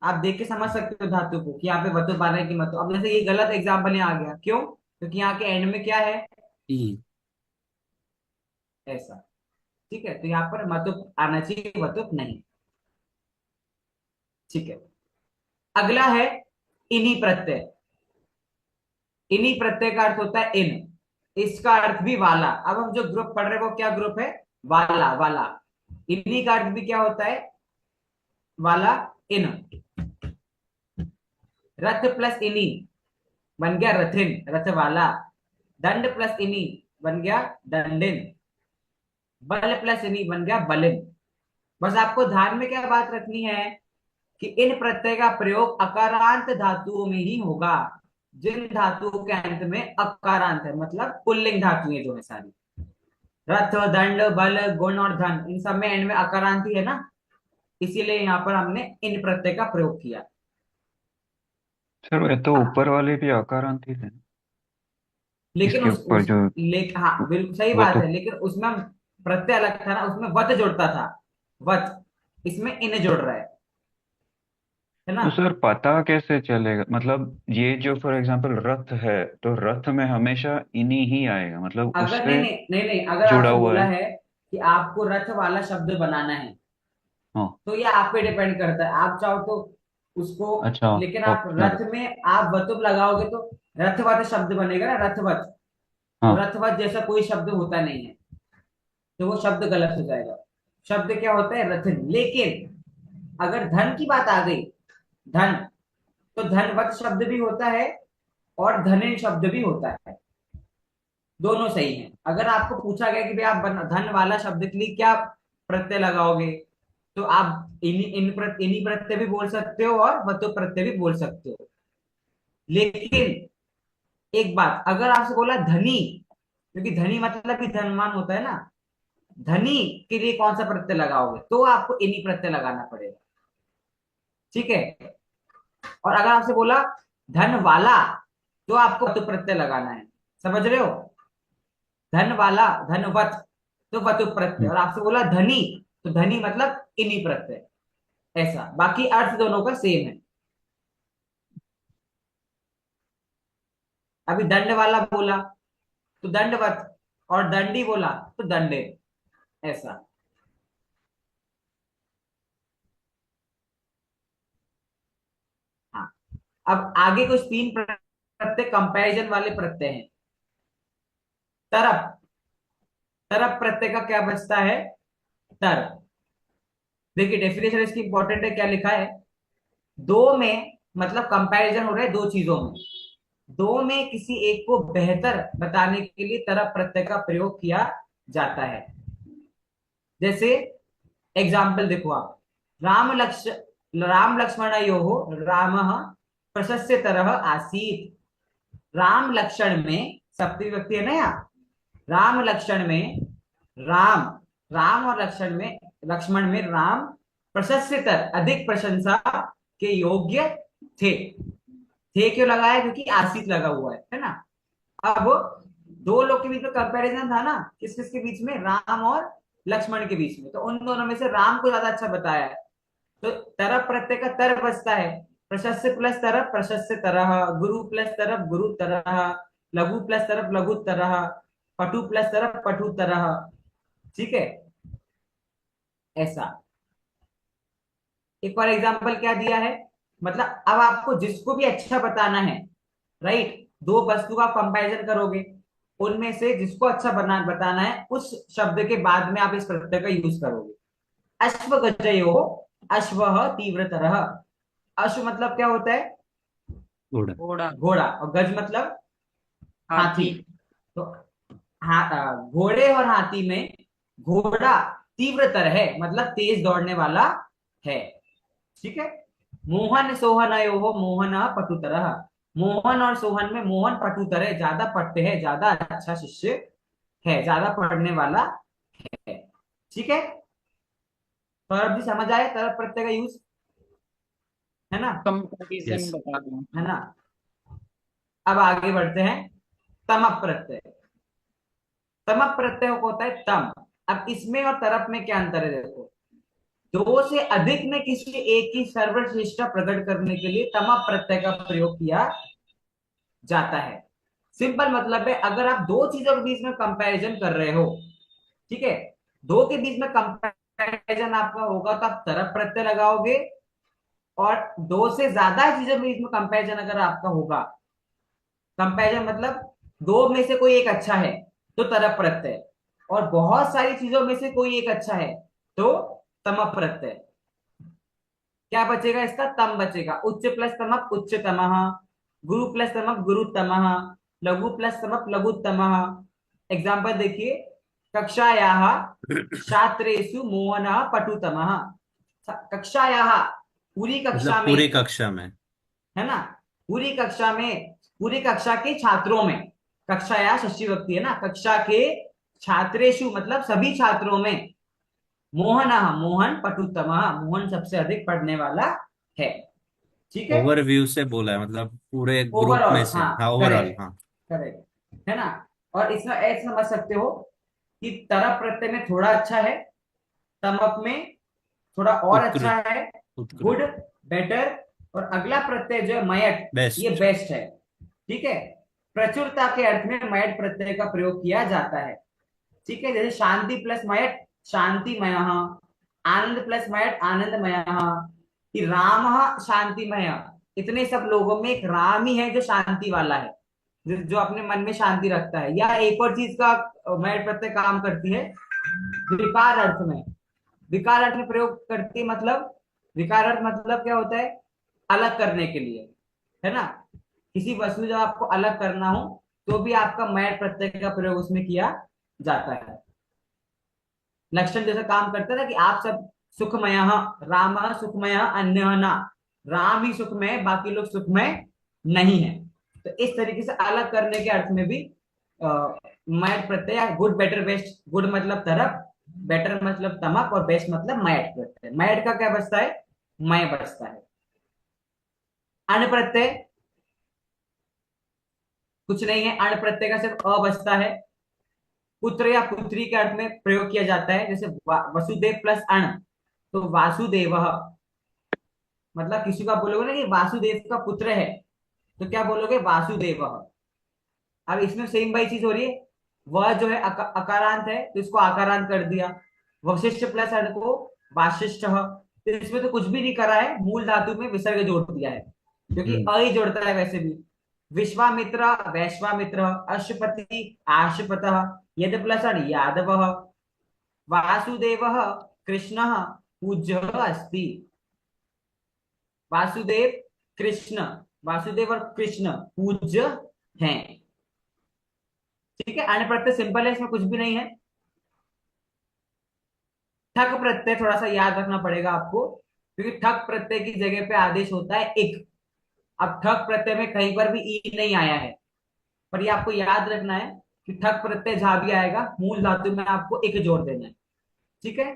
Speaker 1: आप देख के समझ सकते हो धातु को, कि यहाँ पे वतु पा रहे हैं कि मतु। अब जैसे ये गलत एग्जाम्पल यहाँ आ गया, क्यों, क्योंकि यहाँ के एंड में क्या है,
Speaker 3: ई।
Speaker 1: ऐसा। ठीक है, तो यहाँ पर मतुप आना चाहिए, वतुप नहीं। ठीक है, अगला है इन्हीं प्रत्यय। इन्हीं प्रत्यय का अर्थ होता है इन, इसका अर्थ भी वाला। अब हम जो ग्रुप पढ़ रहे हैं वो क्या ग्रुप है, वाला वाला। इन्हीं का अर्थ भी क्या होता है, वाला, इन। रथ प्लस इनी बन गया रथिन, रथ वाला। दंड प्लस इनी बन गया दंडिन। बल प्लस इनी बन गया बलिन। बस आपको ध्यान में क्या बात रखनी है, कि इन प्रत्यय का प्रयोग अकारांत धातुओं में ही होगा। जिन धातुओं के अंत में अकारांत है, मतलब पुल्लिंग धातुएं जो है सारी, रथ, दंड, बल, गुण और धन, इन सब में एंड में अकारांत ही है ना। इसीलिए यहाँ पर हमने इन प्रत्यय का प्रयोग किया।
Speaker 4: सर ये तो
Speaker 1: हाँ,
Speaker 4: ऊपर वाले भी अकारांत ही थे,
Speaker 1: लेकिन
Speaker 4: इसके ऊपर जो
Speaker 1: हाँ बिल्कुल सही
Speaker 4: वो
Speaker 1: बात
Speaker 4: तो।
Speaker 1: है, लेकिन उसमें हम प्रत्यय अलग था ना, उसमें वत जुड़ता था, वत। इसमें इन जुड़ रहा है ना।
Speaker 4: तो सर पता कैसे चलेगा, मतलब ये जो फॉर एग्जांपल रथ है, तो रथ में हमेशा इन्हीं ही आएगा, मतलब
Speaker 1: अगर नहीं
Speaker 4: उससे
Speaker 1: नहीं नहीं नहीं, अगर
Speaker 4: जुड़ा
Speaker 1: आपसे
Speaker 4: हुआ
Speaker 1: बोला
Speaker 4: है।
Speaker 1: है कि आपको रथ वाला शब्द बनाना है,
Speaker 4: हाँ।
Speaker 1: तो ये आप पे डिपेंड करता है, आप चाहो तो उसको।
Speaker 4: अच्छा।
Speaker 1: लेकिन आप
Speaker 4: ऑप्शनल।
Speaker 1: रथ में आप वतुप लगाओगे तो रथवत शब्द बनेगा ना, रथवत। तो
Speaker 4: हाँ।
Speaker 1: रथवत जैसा कोई शब्द होता नहीं है, तो वो शब्द गलत हो जाएगा। शब्द क्या होता है, रथिन। लेकिन अगर धन की बात आ गई, धन, तो धनवत शब्द भी होता है और धनिन शब्द भी होता है। दोनों सही है। अगर आपको पूछा गया कि भाई आप धन वाला शब्द के लिए क्या प्रत्यय लगाओगे, तो आप इन्हीं प्रत्यय भी बोल सकते हो और वतु प्रत्यय भी बोल सकते हो। लेकिन एक बात, अगर आपसे बोला धनी, क्योंकि धनी मतलब भी धनवान होता है ना, धनी के लिए कौन सा प्रत्यय लगाओगे, तो आपको इन्हीं प्रत्यय लगाना पड़ेगा। ठीक है। और अगर आपसे बोला धन वाला, तो आपको वतु प्रत्यय लगाना है। समझ रहे हो, धन वाला, धनवत, तो वतु प्रत्यय।
Speaker 4: हम्म।
Speaker 1: और आपसे बोला धनी, तो धनी मतलब इन्हीं प्रत्यय। ऐसा, बाकी अर्थ दोनों का सेम है। अभी दंड वाला बोला तो दंडवत, और दंडी बोला तो दंडे। ऐसा। हाँ, अब आगे कुछ तीन प्रत्यय कंपैरिजन वाले प्रत्यय हैं। तरप, तरप प्रत्यय का क्या बचता है, तर। देखिए डेफिनेशन इसकी इंपॉर्टेंट है, क्या लिखा है, दो में, मतलब कंपैरिजन हो रहा है दो चीजों में, दो में किसी एक को बेहतर बताने के लिए तरप प्रत्यय का प्रयोग किया जाता है। जैसे एग्जाम्पल देखो आप, राम लक्ष्मणयोः रामः प्रशस्यतरः आसीत्। राम लक्षण में सप्तमी विभक्ति है ना यहाँ, राम लक्षण में राम, राम और लक्ष्मण में राम प्रशस्यतर अधिक प्रशंसा के योग्य थे। थे क्यों लगाया, क्योंकि आसित लगा हुआ है ना। अब दो लोग के बीच में कंपैरिजन था ना, किस किस के बीच में, राम और लक्ष्मण के बीच में, तो उन दोनों में से राम को ज्यादा अच्छा बताया है। तो तरफ प्रत्यय का तर बचता है, प्रशस्य प्लस तरफ प्रशस्य तरह, गुरु प्लस तरफ गुरु तरह, लघु प्लस तरफ लघु तरह, पटु प्लस तरफ पटु तरह। ठीक है, ऐसा। एक और एग्जांपल क्या दिया है, मतलब अब आपको जिसको भी अच्छा बताना है, राइट, दो वस्तु का कंपैरिजन करोगे, उनमें से जिसको अच्छा बताना है, उस शब्द के बाद में आप इस प्रत्यय का यूज करोगे। अश्व गजयो, अश्व तीव्रतरः। अश्व मतलब क्या होता है,
Speaker 3: घोड़ा।
Speaker 2: घोड़ा।
Speaker 1: घोड़ा, और गज मतलब हाथी।
Speaker 2: हाथी।
Speaker 1: तो घोड़े और हाथी में घोड़ा तीव्रतर है, मतलब तेज दौड़ने वाला है। ठीक है। मोहन सोहनयो हो, मोहन पटुतरः। मोहन और सोहन में मोहन पटुतर है, ज्यादा पढ़ते हैं, ज्यादा अच्छा शिष्य है, ज्यादा पढ़ने वाला है। ठीक है, तो अब भी समझ आए तरफ प्रत्यय का यूज, है ना,
Speaker 2: कंपैरिजन
Speaker 3: यस।
Speaker 2: बता दूं।
Speaker 1: है ना। अब आगे बढ़ते हैं, तम प्रत्यय। तम प्रत्यय को होता है तम। अब इसमें और तरफ में क्या अंतर है, देखो, दो से अधिक में किसी एक की सर्वश्रेष्ठता प्रकट करने के लिए तम प्रत्यय का प्रयोग किया जाता है। सिंपल मतलब है, अगर आप दो चीजों के बीच में कंपैरिजन कर रहे हो, ठीक है, दो के बीच में कंपैरिजन आपका होगा तो आप तरफ प्रत्यय लगाओगे, और दो से ज्यादा चीजों के बीच में कंपैरिजन अगर आपका होगा, कंपैरिजन मतलब दो में से कोई एक अच्छा है तो तरफ प्रत्यय, और बहुत सारी चीजों में से कोई एक अच्छा है तो तम प्रत्यय। क्या बचेगा इसका, तम बचेगा। उच्च प्लस तमप उच्चतमः, गुरु प्लस तमप गुरुतमः, लघु प्लस तमप लघुतमः। एग्जाम्पल देखिए, कक्षायाः छात्रेषु मोहनः पटुतमः। कक्षायाः, पूरी कक्षा
Speaker 3: मतलब
Speaker 1: में,
Speaker 3: पूरी कक्षा में।
Speaker 1: है ना, पूरी कक्षा में, पूरी कक्षा के छात्रों में, कक्षा या षष्ठी विभक्ति है ना, कक्षा के छात्रेषु मतलब सभी छात्रों में, मोहन, मोहन पटुतम, मोहन सबसे अधिक पढ़ने वाला है। ठीक है,
Speaker 3: ओवरव्यू से बोला है, मतलब पूरे ग्रुप
Speaker 1: ओवरऑल,
Speaker 3: में से।
Speaker 1: हाँ,
Speaker 3: हाँ, ओवरऑल,
Speaker 1: करेक्ट,
Speaker 3: हाँ।
Speaker 1: करेक्ट, है ना। और इसमें ऐसे समझ सकते हो कि तरफ प्रत्यय में थोड़ा अच्छा है, तमप में थोड़ा और अच्छा
Speaker 3: उत्कृष्ट।
Speaker 1: है, गुड,
Speaker 3: उत्कृष्ट।
Speaker 1: बेटर, और अगला प्रत्यय जो है मयट, ये
Speaker 3: बेस्ट।
Speaker 1: बेस्ट है। ठीक है, प्रचुरता के अर्थ में मयट प्रत्यय का प्रयोग किया जाता है। ठीक है, जैसे शांति प्लस मयट शांतिमय, आनंद प्लस मयट आनंदमय, कि राम शांतिमय, इतने सब लोगों में एक राम ही है जो शांति वाला है, जो अपने मन में शांति रखता है। या एक और चीज का मयट प्रत्यय काम करती है विकार अर्थ में, विकार अर्थ में प्रयोग करती है, मतलब विकार अर्थ मतलब क्या होता है, अलग करने के लिए, है ना। किसी वस्तु जब आपको अलग करना हो तो भी आपका मयट प्रत्यय का प्रयोग उसमें किया जाता है। लक्षण जैसा काम करता है ना, कि आप सब सुखमय, राम सुखमय अन्य ना, राम ही सुखमय है, बाकी लोग सुखमय नहीं है। तो इस तरीके से अलग करने के अर्थ में भी मयट प्रत्यय, गुड बेटर बेस्ट, गुड मतलब तरफ, बेटर मतलब तमक, और बेस्ट मतलब मयट प्रत्यय। मयट का क्या बचता है, मय बचता है। अण प्रत्यय कुछ नहीं है, अण प्रत्यय का सिर्फ अ बचता है। पुत्र या पुत्री के अर्थ में प्रयोग किया जाता है, जैसे वसुदेव प्लस अण, तो वासुदेव, मतलब किसी का बोलोगे ना कि वासुदेव का पुत्र है, तो क्या बोलोगे, वासुदेव। अब इसमें सेम वही चीज हो रही है, वह जो है अकारांत है तो इसको आकारांत कर दिया, वशिष्ठ प्लस अण को वाशिष्ठ, तो इसमें तो कुछ भी नहीं करा है, मूल धातु में विसर्ग जोड़ दिया है, क्योंकि
Speaker 3: हम्म।
Speaker 1: अ ही जोड़ता है वैसे भी। विश्वामित्र वैश्वामित्र, अश्वपति आशुपतः, यद प्लस अण यादव, वासुदेव कृष्ण पूज्य अस्ति। वासुदेव कृष्ण, वासुदेव और कृष्ण पूज्य हैं। ठीक है, अण् प्रत्यय सिंपल है, इसमें कुछ भी नहीं है। ठक प्रत्यय थोड़ा सा याद रखना पड़ेगा आपको, क्योंकि ठक प्रत्यय की जगह पे आदेश होता है इक। अब ठक प्रत्यय में कहीं पर भी ई नहीं आया है, पर ये आपको याद रखना है कि ठक प्रत्यय जहां भी आएगा मूल धातु में आपको इक जोड़ देना है। ठीक है,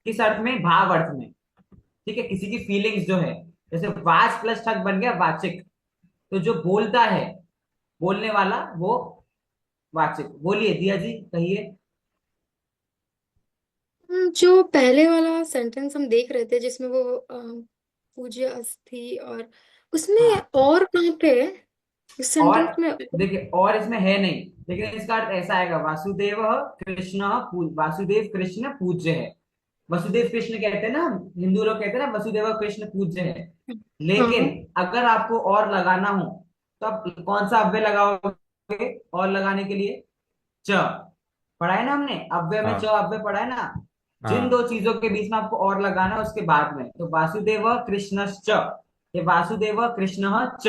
Speaker 1: किस अर्थ में, भाव अर्थ में। ठीक है, किसी की फीलिंग्स जो है, जैसे वाच प्लस ठक बन गया वाचिक, तो जो बोलता है, बोलने वाला वो वाचक। बोलिए दिया जी, कहिए।
Speaker 5: जो पहले वाला सेंटेंस हम देख रहे थे जिसमें वो पूज्य अस्थि, और उसमें
Speaker 1: हाँ,
Speaker 5: और कहाँ पे है इस
Speaker 1: और
Speaker 5: सेंटेंस में?
Speaker 1: देखिए, और इसमें है नहीं, लेकिन इसका अर्थ ऐसा आएगा, वासुदेव कृष्ण वासुदेव कृष्ण पूज्य है। वसुदेव कृष्ण कहते हैं ना, हिंदू लोग कहते हैं ना वसुदेव कृष्ण पूज्य है। लेकिन
Speaker 5: हाँ।
Speaker 1: अगर आपको और लगाना हो तो आप कौन सा अव्यय लगाओगे और लगाने के लिए? च। पढ़ा है ना हमने, अव्यय में च
Speaker 3: हाँ
Speaker 1: अव्यय पढ़ा है ना। जिन
Speaker 3: हाँ।
Speaker 1: दो चीजों के बीच में आपको और लगाना है उसके बाद में, तो वासुदेव कृष्णश्च, ये वासुदेव कृष्ण च,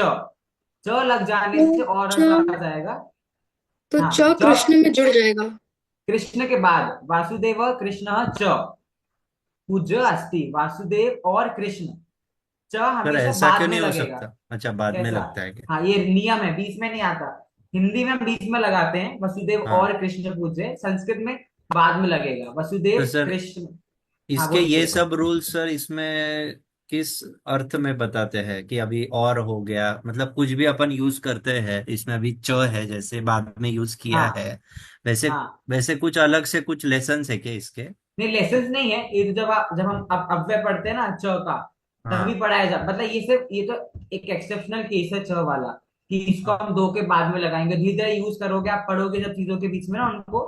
Speaker 1: च लग जाने
Speaker 5: तो
Speaker 1: से और
Speaker 5: च
Speaker 1: अर्थ आ जाएगा।
Speaker 5: तो
Speaker 1: हाँ,
Speaker 5: च
Speaker 1: च
Speaker 5: कृष्ण में जुड़ जाएगा।
Speaker 1: कृष्ण के बाद वासुदेव कृष्ण च पूज्य अस्थि, वासुदेव और कृष्ण, च
Speaker 3: सर
Speaker 1: हमेशा
Speaker 3: ऐसा क्यों
Speaker 1: बाद में
Speaker 3: नहीं हो
Speaker 1: लगेगा।
Speaker 3: सकता? अच्छा, बाद में
Speaker 1: कैसा?
Speaker 3: लगता है क्या?
Speaker 1: हाँ, ये नियम है, बीच में नहीं आता। हिंदी में हम बीच में लगाते हैं वसुदेव
Speaker 3: हाँ।
Speaker 1: और कृष्ण पूज्य, संस्कृत में बाद में लगेगा
Speaker 3: तो
Speaker 1: वसुदेव
Speaker 3: सर
Speaker 1: कृष्ण। हाँ
Speaker 3: इसके ये
Speaker 1: बोलिए।
Speaker 3: सब रूल्स सर इसमें किस अर्थ में बताते हैं कि अभी और हो गया, मतलब कुछ भी अपन यूज करते हैं इसमें अभी च है जैसे बाद में यूज किया है,
Speaker 1: हाँ
Speaker 3: वैसे
Speaker 1: हाँ,
Speaker 3: वैसे कुछ अलग से कुछ लेसन्स है क्या इसके?
Speaker 1: नहीं लेसन नहीं है ये, तो जब हम अव्यय पढ़ते हैं ना च का, तभी
Speaker 3: हाँ
Speaker 1: पढ़ाया जा, मतलब ये सिर्फ, ये तो एक एक्सेप्शनल केस है च वाला, कि इसको
Speaker 3: हाँ।
Speaker 1: हम दो के बाद में लगाएंगे। धीरे धीरे यूज करोगे, आप पढ़ोगे जब चीजों के बीच में ना उनको,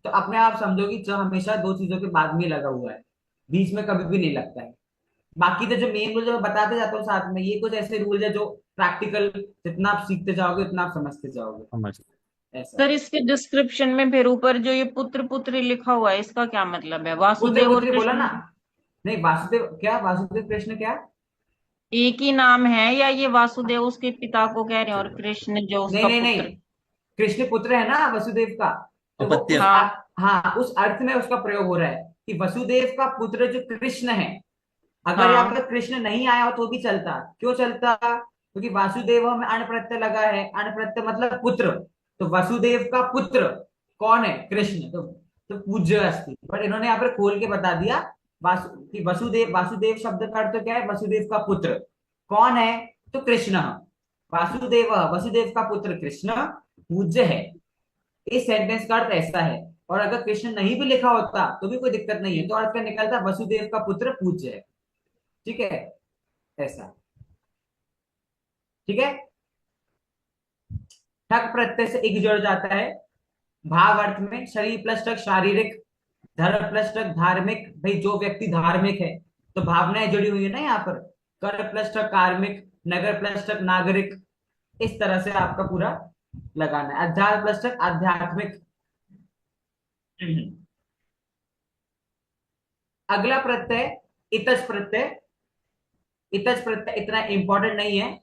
Speaker 1: तो अपने आप समझोगे च हमेशा दो चीजों के बाद में लगा हुआ है, बीच में कभी भी नहीं लगता है। बाकी तो जो मेन रूल जो मैं बताते जाता हूँ साथ में, ये कुछ ऐसे रूल है जो प्रैक्टिकल जितना आप सीखते जाओगे उतना आप समझते जाओगे।
Speaker 3: समझ।
Speaker 1: ऐसा
Speaker 2: सर
Speaker 1: है।
Speaker 2: इसके डिस्क्रिप्शन में फिर ऊपर जो ये पुत्र पुत्री लिखा हुआ है इसका क्या मतलब है?
Speaker 1: पुत्र
Speaker 2: वासुदेव और
Speaker 1: पुत्री बोला ना।
Speaker 2: कृष्ण
Speaker 1: नहीं, वासुदेव क्या, वासुदेव कृष्ण क्या?
Speaker 2: एक ही नाम है, या ये वासुदेव उसके पिता को कह रहे हैं और कृष्ण जो
Speaker 1: नहीं
Speaker 2: उसका
Speaker 1: नहीं नहीं,
Speaker 2: पुत्र?
Speaker 1: कृष्ण पुत्र है ना वसुदेव का। तो वो
Speaker 3: अपत्य।
Speaker 2: हाँ
Speaker 1: हाँ, उस अर्थ में उसका प्रयोग हो रहा है कि वसुदेव का पुत्र जो कृष्ण है। अगर यहाँ
Speaker 2: हाँ।
Speaker 1: पर कृष्ण नहीं आया हो तो भी चलता। क्यों चलता? क्योंकि वासुदेव में अण प्रत्यय लगा है, अण प्रत्यय मतलब पुत्र। तो वसुदेव का पुत्र कौन है? कृष्ण। तो पूज्य अस्थि, पर इन्होंने यहाँ पर खोल के बता दिया कि वसुदेव, वासुदेव शब्द का अर्थ क्या है? वसुदेव का पुत्र कौन है? तो कृष्ण। वासुदेव वसुदेव का पुत्र कृष्ण पूज्य है। इस सेंटेंस का अर्थ ऐसा है। और अगर कृष्ण नहीं भी लिखा होता तो भी कोई दिक्कत नहीं है, तो अर्थ क्या निकलता? वसुदेव का पुत्र पूज्य है। ठीक है, ऐसा। ठीक है। ठक प्रत्यय से एक जुड़ जाता है भाव अर्थ में, शरीर प्लस टक शारीरिक, धर्म प्लस टक धार्मिक। भाई जो व्यक्ति धार्मिक है तो भावनाएं जुड़ी हुई है ना यहाँ पर। कर प्लस टक कार्मिक, नगर प्लस टक नागरिक। इस तरह से आपका पूरा लगाना है। अध्यात्म प्लस टक आध्यात्मिक। अगला प्रत्यय इतज प्रत्यय। इतज प्रत्यय इतना इंपॉर्टेंट नहीं है,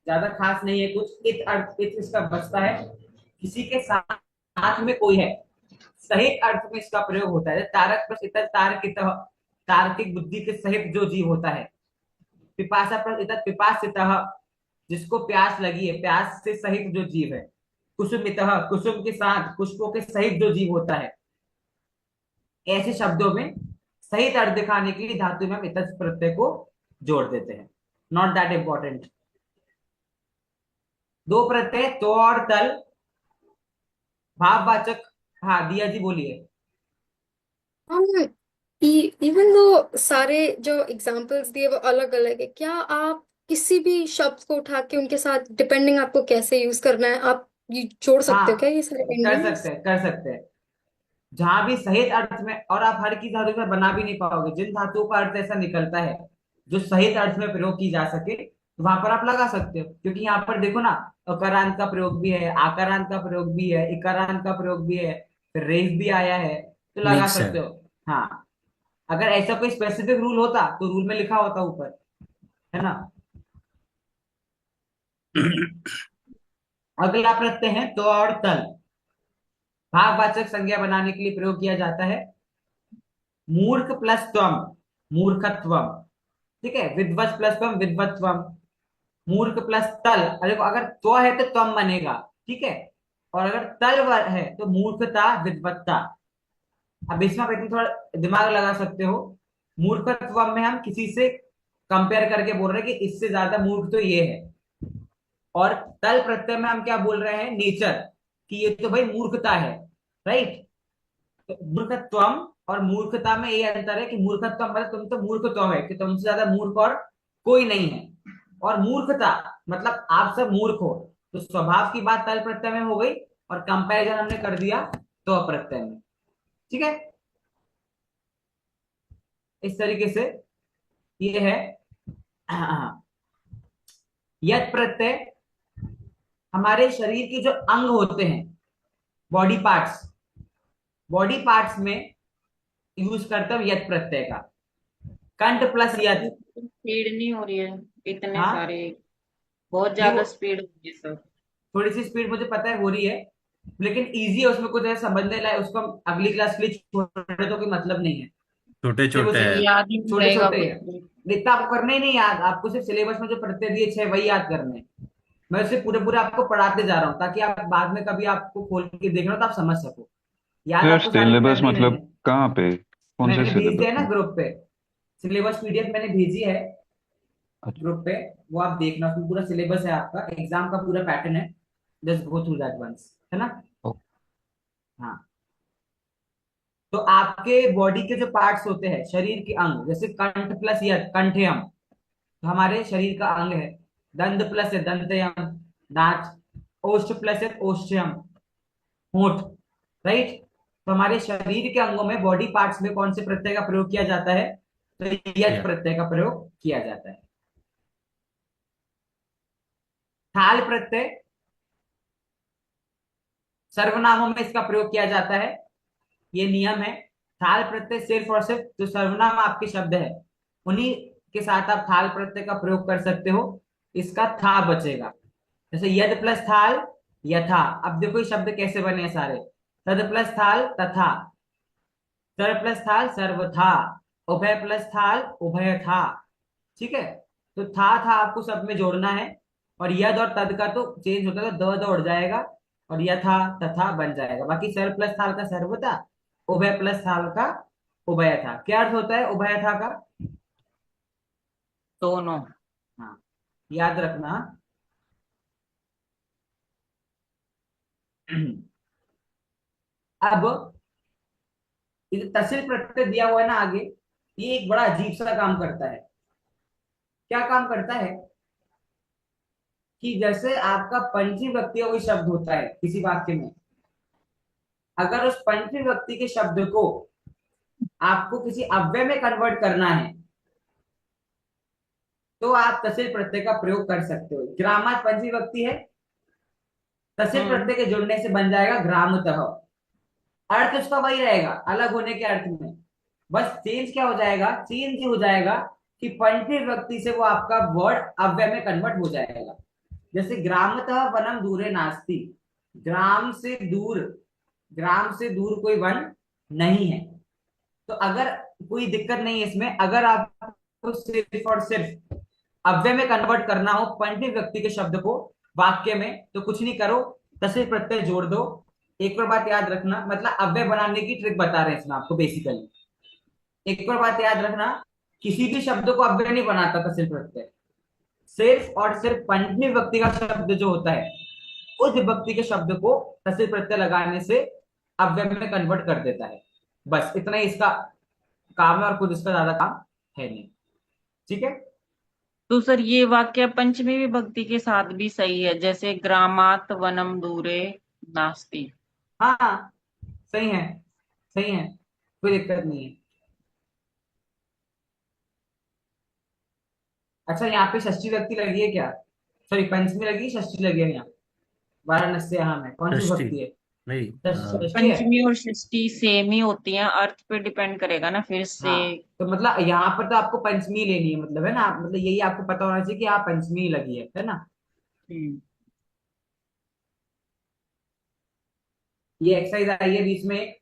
Speaker 1: ज्यादा खास नहीं है कुछ। इत अर्थ, इत इसका बचता है किसी के साथ, साथ में कोई है, सहित अर्थ में इसका प्रयोग होता है। तारक प्लस इतर तार्किक, तार्किक बुद्धि के सहित जो जीव होता है। पिपासा प्लस इतर पिपासितः, जिसको प्यास लगी है, प्यास से सहित जो जीव है। कुसुमितः, कुसुम के साथ, पुष्पों के सहित जो जीव होता है। ऐसे शब्दों में सहित अर्थ दिखाने के लिए धातु में हम इतर प्रत्यय को जोड़ देते हैं। Not that important. दो प्रत्यय तो और तल, भाववाचक। हाँ दिया जी बोलिए।
Speaker 5: हम इवन दो सारे जो एग्जांपल्स दिए वो अलग अलग है, क्या आप किसी भी शब्द को उठा के उनके साथ डिपेंडिंग आपको कैसे यूज करना है आप ये जोड़ सकते हो क्या,
Speaker 1: हाँ,
Speaker 5: ये सारे
Speaker 1: कर
Speaker 5: एंडिंग्स?
Speaker 1: सकते हैं, कर सकते हैं। जहां भी सहित अर्थ में, और आप हर की धातु में बना भी नहीं पाओगे, जिन धातुओं का अर्थ ऐसा निकलता है जो सहित अर्थ में प्रयोग की जा सके, तो वहां पर आप लगा सकते हो। क्योंकि यहाँ पर देखो ना, अकारांत का प्रयोग भी है, आकारांत का प्रयोग भी है, इकारांत का प्रयोग भी है, फिर रेफ भी आया है, तो लगा
Speaker 3: मिक्स है।
Speaker 1: सकते हो। हाँ, अगर ऐसा कोई स्पेसिफिक रूल होता तो रूल में लिखा होता ऊपर, है ना। अगला प्रत्यय है तो और तल। भाववाचक संज्ञा बनाने के लिए प्रयोग किया जाता है। मूर्ख प्लस त्वम, मूर्खत्वम। ठीक है, विद्वत प्लस त्वम, विद्वत्वम। मूर्ख प्लस तल, अरे अगर त्व है तो त्वम बनेगा। ठीक है, और अगर तल है तो मूर्खता, विद्वत्ता। अब इसमें आप इतना थोड़ा दिमाग लगा सकते हो। मूर्खत्वम में हम किसी से कंपेयर करके बोल रहे हैं कि इससे ज्यादा मूर्ख तो ये है। और तल प्रत्यय में हम क्या बोल रहे हैं, नेचर, कि ये तो भाई मूर्खता है, राइट। तो मूर्खत्वम और मूर्खता में ये अंतर है कि मूर्खत्वम मतलब तुम तो मूर्ख तो है, कि तुमसे ज्यादा मूर्ख और कोई नहीं है, और मूर्खता मतलब आप सब मूर्ख हो। तो स्वभाव की बात तल प्रत्यय में हो गई, और कंपैरिजन हमने कर दिया तो प्रत्यय में। ठीक है, इस तरीके से ये है। यत प्रत्यय हमारे शरीर के जो अंग होते हैं, बॉडी पार्ट्स, बॉडी पार्ट्स में यूज करते हैं यत प्रत्यय का। कंठ प्लस यत।
Speaker 2: स्पीड नहीं हो रही है, इतने
Speaker 1: हाँ,
Speaker 2: सारे, बहुत
Speaker 1: नहीं वो
Speaker 2: ज्यादा स्पीड हो रही है सर।
Speaker 1: थोड़ी सी स्पीड मुझे पता है हो रही है, लेकिन इजी है, उसमें कुछ ऐसा समझने लायक, उसको हम अगली क्लास के लिए छोड़ तो कोई मतलब नहीं है।
Speaker 3: छोटे
Speaker 1: सिर्फ
Speaker 3: छोटे
Speaker 1: उसे
Speaker 3: है।
Speaker 2: याद ही नहीं
Speaker 1: छोटे
Speaker 2: रहेगा
Speaker 1: छोटे
Speaker 2: कुछ
Speaker 1: हैं,
Speaker 2: भी।
Speaker 1: इतना आपको करना ही नहीं याद, आपको सिर्फ सिलेबस में जो प्रत्यय दिए 6 वही याद करने हैं। मैं उसे पूरे पूरे आपको पढ़ाते जा रहा हूँ, ताकि आप बाद में कभी आपको खोल के देखना हो तो आप समझ सको। याद
Speaker 4: सर
Speaker 1: आपको सारी
Speaker 4: सिलेबस
Speaker 1: करनी नहीं
Speaker 4: मतलब
Speaker 1: है।
Speaker 4: कहाँ पे, कौन से
Speaker 1: मैंने भेज दिया
Speaker 4: सिलेबस
Speaker 1: है ना
Speaker 4: में?
Speaker 1: ग्रुप पे, सिलेबस पीडीएफ मैंने भेजी है
Speaker 4: अच्छा।
Speaker 1: ग्रुप पे, वो आप देखना, उसमें पूरा सिलेबस है, आपका एग्जाम का पूरा पैटर्न है। Just go through that once, है ना।
Speaker 4: ओ,
Speaker 1: हाँ, तो आपके बॉडी के जो पार्ट्स होते हैं, शरीर के अंग, जैसे कंठ प्लस यद कंठेयम, तो हमारे शरीर का अंग है। दंत प्लस है दंतयम, दांत। ओष्ठ प्लस है ओष्ठ्यम, होंठ, राइट। तो हमारे शरीर के अंगों में, बॉडी पार्ट्स में कौन से प्रत्यय का प्रयोग किया जाता है, तो यद
Speaker 3: या
Speaker 1: प्रत्यय का प्रयोग किया जाता है। थाल प्रत्यय सर्वनामों में इसका प्रयोग किया जाता है, ये नियम है। थाल प्रत्यय सिर्फ और सिर्फ जो सर्वनाम आपके शब्द है, उन्हीं के साथ आप थाल प्रत्यय का प्रयोग कर सकते हो, इसका था बचेगा। जैसे यद प्लस थाल यथा, अब देखो ये शब्द कैसे बने हैं सारे। तद प्लस थाल तथा, सर्व प्लस थाल सर्वथा, उभय प्लस थाल उभय था। ठीक है, तो था आपको सब में जोड़ना है, और यद और तद का तो चेंज होता है, तो द उड़ जाएगा, और यथा तथा बन जाएगा। बाकी सर्व प्लस थाल का सर्व था, उभय प्लस थाल का उभय था। क्या अर्थ होता है उभय था का?
Speaker 2: दोनों।
Speaker 1: हाँ, याद रखना। अब ये जो तहसील प्रत्यय दिया हुआ है ना आगे, ये एक बड़ा अजीब सा काम करता है। क्या काम करता है, कि जैसे आपका पंचमी व्यक्ति का कोई शब्द होता है किसी वाक्य में, अगर उस पंचमी व्यक्ति के शब्द को आपको किसी अव्यय में कन्वर्ट करना है, तो आप तहसील प्रत्यय का प्रयोग कर सकते हो। ग्रामात पंचमी व्यक्ति है, तहसील
Speaker 2: हम्म।
Speaker 1: प्रत्यय के जुड़ने से बन जाएगा ग्रामतः। अर्थ उसका वही रहेगा, अलग होने के अर्थ में, बस चेंज क्या हो जाएगा, चेंज हो जाएगा कि पंचमी व्यक्ति से वो आपका वर्ड अव्यय में कन्वर्ट हो जाएगा। जैसे ग्रामतः वनम दूरे नास्ति, ग्राम से दूर, ग्राम से दूर कोई वन नहीं है। तो अगर कोई दिक्कत नहीं है इसमें, अगर आपको सिर्फ और सिर्फ अव्यय में कन्वर्ट करना हो पंचमी व्यक्ति के शब्द को वाक्य में, तो कुछ नहीं करो, तस्वीर प्रत्यय जोड़ दो। एक और बात याद रखना, मतलब अव्यय बनाने की ट्रिक बता रहे हैं इसमें आपको बेसिकली। एक और बात याद रखना, किसी भी शब्द को अव्यय नहीं बनाता तस्वीर प्रत्यय, सिर्फ और सिर्फ पंचमी व्यक्ति का शब्द जो होता है, उस विभक्ति के शब्द को तस्वीर प्रत्यय लगाने से अव्यय में कन्वर्ट कर देता है। बस इतना ही इसका काम है, और कुछ इसका ज्यादा काम है नहीं। ठीक है।
Speaker 2: तो सर ये वाक्य पंचमी विभक्ति के साथ भी सही है, जैसे ग्रामात वनम दूरे नास्ति।
Speaker 1: हाँ, सही है, सही है, कोई दिक्कत नहीं है। अच्छा, यहाँ पे षष्ठी व्यक्ति लगी है क्या? सॉरी, पंचमी लगी है, षष्ठी लगी है यहाँ? वाराणसी यहाँ में कौन सी
Speaker 3: षष्ठी
Speaker 1: विभक्ति है?
Speaker 3: नहीं
Speaker 1: षष्ठी है।
Speaker 2: पंचमी और षष्ठी सेम ही होती हैं, अर्थ पे डिपेंड करेगा ना फिर से।
Speaker 1: हाँ, तो मतलब यहाँ पर तो आपको पंचमी लेनी है, मतलब है ना, मतलब यही आपको पता होना चाहिए कि यहाँ पंचमी लगी है ना।
Speaker 2: हम्म।
Speaker 1: ये एक्सरसाइज आई है बीच में,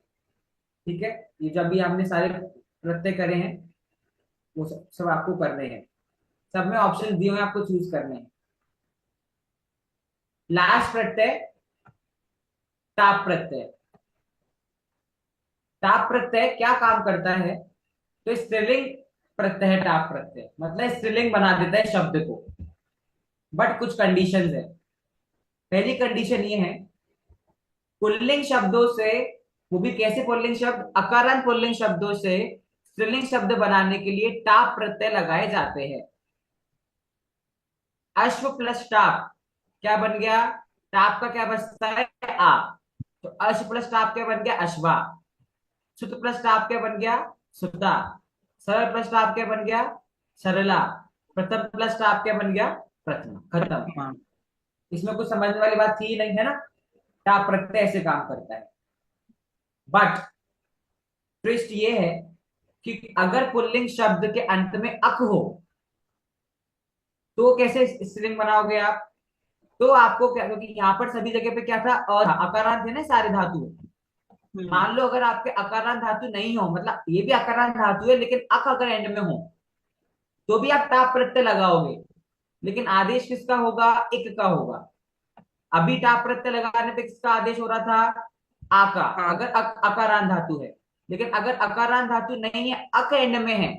Speaker 1: ठीक है। ये जब भी आपने सारे प्रत्यय करे हैं, वो सब आपको करने हैं, सब में ऑप्शन दिए हुए हैं, आपको चूज करने हैं। लास्ट प्रत्यय ताप प्रत्यय। ताप प्रत्यय क्या काम करता है, तो स्त्रीलिंग प्रत्यय है टाप प्रत्यय, मतलब स्त्रीलिंग बना देता है शब्द को, बट कुछ कंडीशंस है। पहली कंडीशन ये है, पुल्लिंग शब्दों से, वो भी कैसे पुल्लिंग शब्द, अकारांत पुल्लिंग शब्दों से स्त्रीलिंग शब्द बनाने के लिए टाप प्रत्यय लगाए जाते हैं। अश्व प्लस टाप क्या बन गया, टाप का क्या बचता है, आ, तो अश्व प्लस टाप क्या बन गया, अश्वा। सुत प्लस टाप क्या बन गया, सुता। सरल प्लस टाप क्या बन गया, सरला। प्रथम प्लस टाप क्या बन गया, प्रथम। खत्म।
Speaker 2: हाँ।
Speaker 1: इसमें कुछ समझने वाली बात थी नहीं, है ना। टाप प्रत्यय ऐसे काम करता है। बट ट्विस्ट ये है कि अगर पुल्लिंग शब्द के अंत में अक हो तो कैसे स्त्रीलिंग बनाओगे आप। तो आपको क्या, क्योंकि यहाँ पर सभी जगह पे क्या था, अ था, अकारांत है ना सारे धातु।
Speaker 2: हम्म।
Speaker 1: मान लो अगर आपके अकारांत धातु नहीं हो, मतलब ये भी अकारांत धातु है लेकिन अक अगर एंड में हो, तो भी आप टाप प्रत्यय लगाओगे, लेकिन आदेश किसका होगा, इक का होगा। अभी टाप प्रत्यय लगाने पे किसका आदेश हो रहा था, आ का,
Speaker 2: हाँ।
Speaker 1: अगर अकारांत धातु है। लेकिन अगर अकारांत धातु नहीं है, अक एंड में है,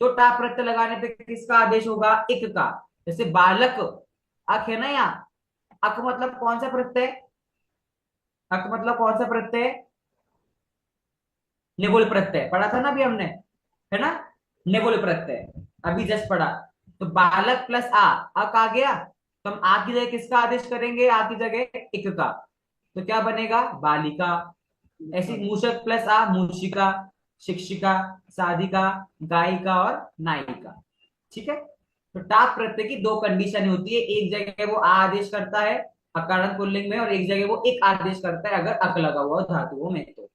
Speaker 1: तो टाप प्रत्यय लगाने पे किसका आदेश होगा, इक का। जैसे बालक, अक है ना यहाँ, अक मतलब कौन सा प्रत्यय, अक मतलब कौन सा प्रत्यय, निबुल प्रत्यय, पढ़ा था ना अभी हमने, है ना, निबुल प्रत्यय, अभी जस्ट पढ़ा। तो बालक प्लस आ, अक आ गया, तो हम आ की जगह किसका आदेश करेंगे, आ की जगह इक का, तो क्या बनेगा, बालिका। ऐसी मूषक प्लस आ, मूषिका, शिक्षिका, साधिका, गायिका और नायिका। ठीक है। तो टाप प्रत्यय की दो कंडीशन होती है, एक जगह वो आ आदेश करता है अकारण पुल्लिंग में, और एक जगह वो एक आदेश करता है अगर अक लगा हुआ हो धातुओं में तो।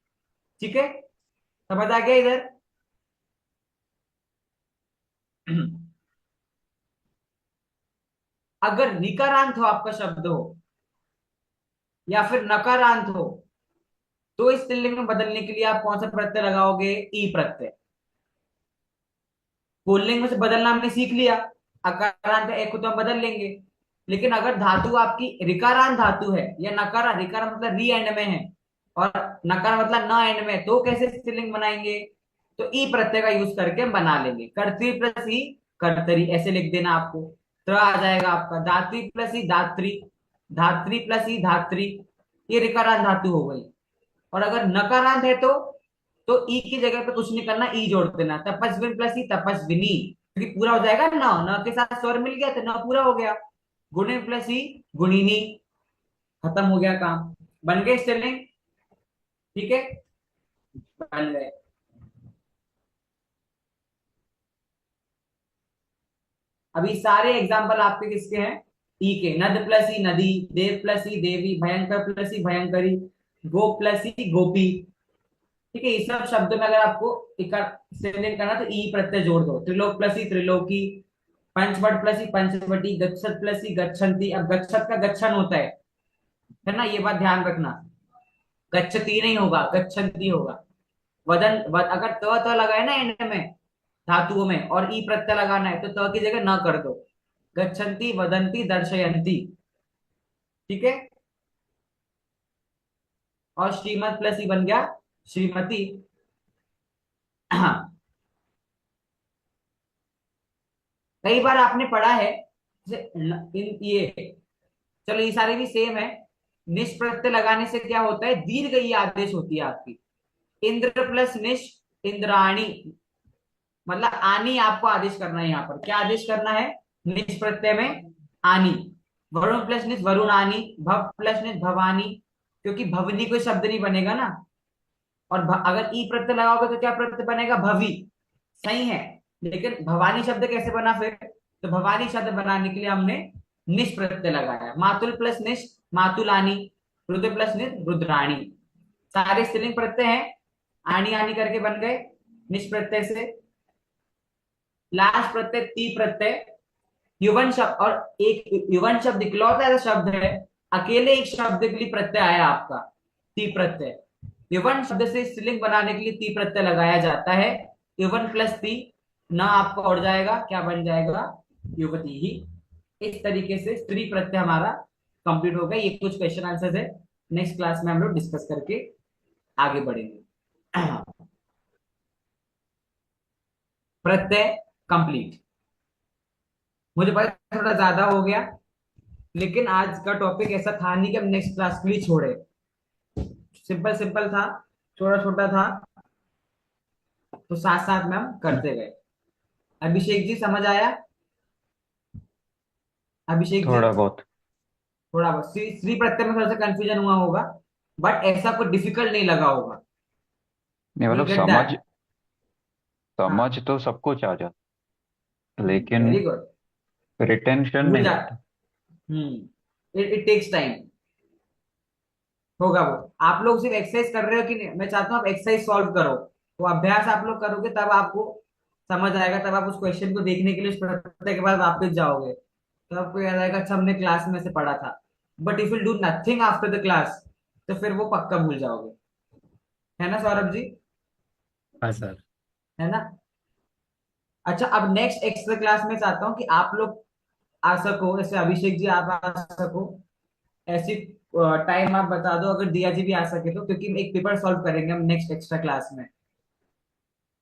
Speaker 1: ठीक है, समझ आ गया इधर। अगर निकारांत हो आपका शब्द हो या फिर नकारांत हो, तो इस स्त्रीलिंग में बदलने के लिए आप कौन सा प्रत्यय लगाओगे, ई प्रत्यय। पुल्लिंग में से बदलना हमने सीख लिया, अकारांत एक को तो हम बदल लेंगे। लेकिन अगर धातु आपकी रिकारांत धातु है या नकारा, रिकार मतलब री एंड में है और नकार मतलब न एंड में, तो कैसे स्त्रीलिंग बनाएंगे, तो ई प्रत्यय का यूज करके हम बना लेंगे। कर्तरी प्लस ई, कर्तरी, ऐसे लिख देना आपको। तो आ जाएगा आपका धात्री प्लस ई, धात्री, धात्री प्लस ई, धात्री। ये रिकारांत धातु हो गई। और अगर नकारांत है तो ई की जगह पे कुछ नहीं करना, ई जोड़ देना, तपस्विन प्लस ई, तपस्विनी, क्योंकि पूरा हो जाएगा न, न के साथ स्वर मिल गया तो न पूरा हो गया। गुणिन प्लस ई, गुणिनी, खत्म हो गया काम, बन गए स्त्रीलिंग। ठीक है, बन गए। अभी सारे एग्जाम्पल आपके किसके हैं, ई के। नद प्लस ई, नदी। देव प्लस ई, देवी। भयंकर प्लस ई, भयंकरी। गोप प्लस ई, गोपी। ठीक है, इस सब शब्दों में अगर आपको स्त्रीलिंग करना तो ई प्रत्यय जोड़ दो। त्रिलोक प्लस ई, त्रिलोकी। पंचवट प्लस ई, पंचवटी। गच्छत प्लस ई, गच्छन्ति। अब गच्छत का गच्छन होता है ना, ये बात ध्यान रखना। गच्छति नहीं होगा, गच्छन्ति होगा। अगर त लगा है ना एंड में धातुओं में और ई प्रत्यय लगाना है तो त की जगह न कर दो। गच्छन्ति, वदन्ति, दर्शयन्ति। ठीक है। और श्रीमत प्लस ई बन गया श्रीमती। कई बार आपने पढ़ा है, इन ये, चलो ये सारे भी सेम है। निश प्रत्यय लगाने से क्या होता है, दीर्घ ई आदेश होती है आपकी। इंद्र प्लस निश, इंद्राणी, मतलब आनी आपको आदेश करना है। यहाँ पर क्या आदेश करना है, निश प्रत्यय में आनी। वरुण प्लस निश, वरुणानी। भव प्लस निश, भवानी, क्योंकि भवनी कोई शब्द नहीं बनेगा ना। और अगर ई प्रत्यय लगाओगे तो क्या प्रत्यय बनेगा, भवी। सही है, लेकिन भवानी शब्द कैसे बना फिर, तो भवानी शब्द बनाने के लिए हमने निश प्रत्यय लगाया। मातुल प्लस निश, मातुलानी। रुद्र प्लस निश, रुद्राणी। सारे स्त्रीलिंग प्रत्यय हैं, आनी आनी करके बन गए निश प्रत्यय से। लास्ट प्रत्यय ती प्रत्यय, युवन शब्द। और एक युवन शब्द इकलौता ऐसा शब्द है, अकेले एक शब्द के लिए प्रत्यय आया आपका, ती प्रत्यय। युवन शब्द से स्त्रीलिंग बनाने के लिए ती प्रत्यय लगाया जाता है। युवन प्लस ती, ना आपका उड़ जाएगा, क्या बन जाएगा, युवती ही। इस तरीके से स्त्री प्रत्यय हमारा कंप्लीट हो गया। ये कुछ क्वेश्चन आंसर है, नेक्स्ट क्लास में हम लोग डिस्कस करके आगे बढ़ेंगे। प्रत्यय कंप्लीट। मुझे पता थोड़ा ज्यादा हो गया, लेकिन आज का टॉपिक ऐसा था नहीं कि हम नेक्स्ट क्लास के लिए छोड़े। सिंपल सिंपल था, छोटा छोटा था, तो साथ साथ में हम करते गए। अभिषेक जी समझ आया? अभिषेक जी,
Speaker 4: थोड़ा बहुत।
Speaker 1: थोड़ा बहुत श्री प्रत्यय में थोड़ा सा कंफ्यूजन हुआ होगा, बट ऐसा कुछ डिफिकल्ट नहीं लगा होगा।
Speaker 4: नहीं
Speaker 1: विल
Speaker 4: मतलब
Speaker 1: गेट
Speaker 4: समझ,
Speaker 1: दैट। हाँ,
Speaker 4: समझ तो सब कुछ आ जाता, लेकिन
Speaker 1: वेरी गुड।
Speaker 4: रिटेंशन
Speaker 1: भूल
Speaker 4: नहीं
Speaker 1: जा।
Speaker 4: होता।
Speaker 1: It it takes time. होगा वो। आप लोग सिर्फ एक्सरसाइज कर रहे हो कि नहीं? मैं चाहता हूँ आप एक्सरसाइज सॉल्व करो। वो अभ्यास आप लोग करोगे तब आपको समझ आएगा, तब आप उस क्वेश्चन को देखने के लिए उस प्रश्न के बाद वापस जाओगे, तो आपको याद आएगा अच्छा हमने क्लास में से पढ़ा था। But if you do nothing after the class, तो फिर वो पक्का भूल जाओगे। है ना सौरभ जी?
Speaker 3: हाँ सर।
Speaker 1: है ना? अच्छा, अब नेक्स्ट एक्स्ट्रा क्लास में चाहता हूँ कि आप लोग आ सको, जैसे अभिषेक जी आप आ सको, ऐसी टाइम आप बता दो, अगर दिया जी भी आ सके तो, क्योंकि एक पेपर सॉल्व करेंगे हम नेक्स्ट एक्स्ट्रा क्लास में,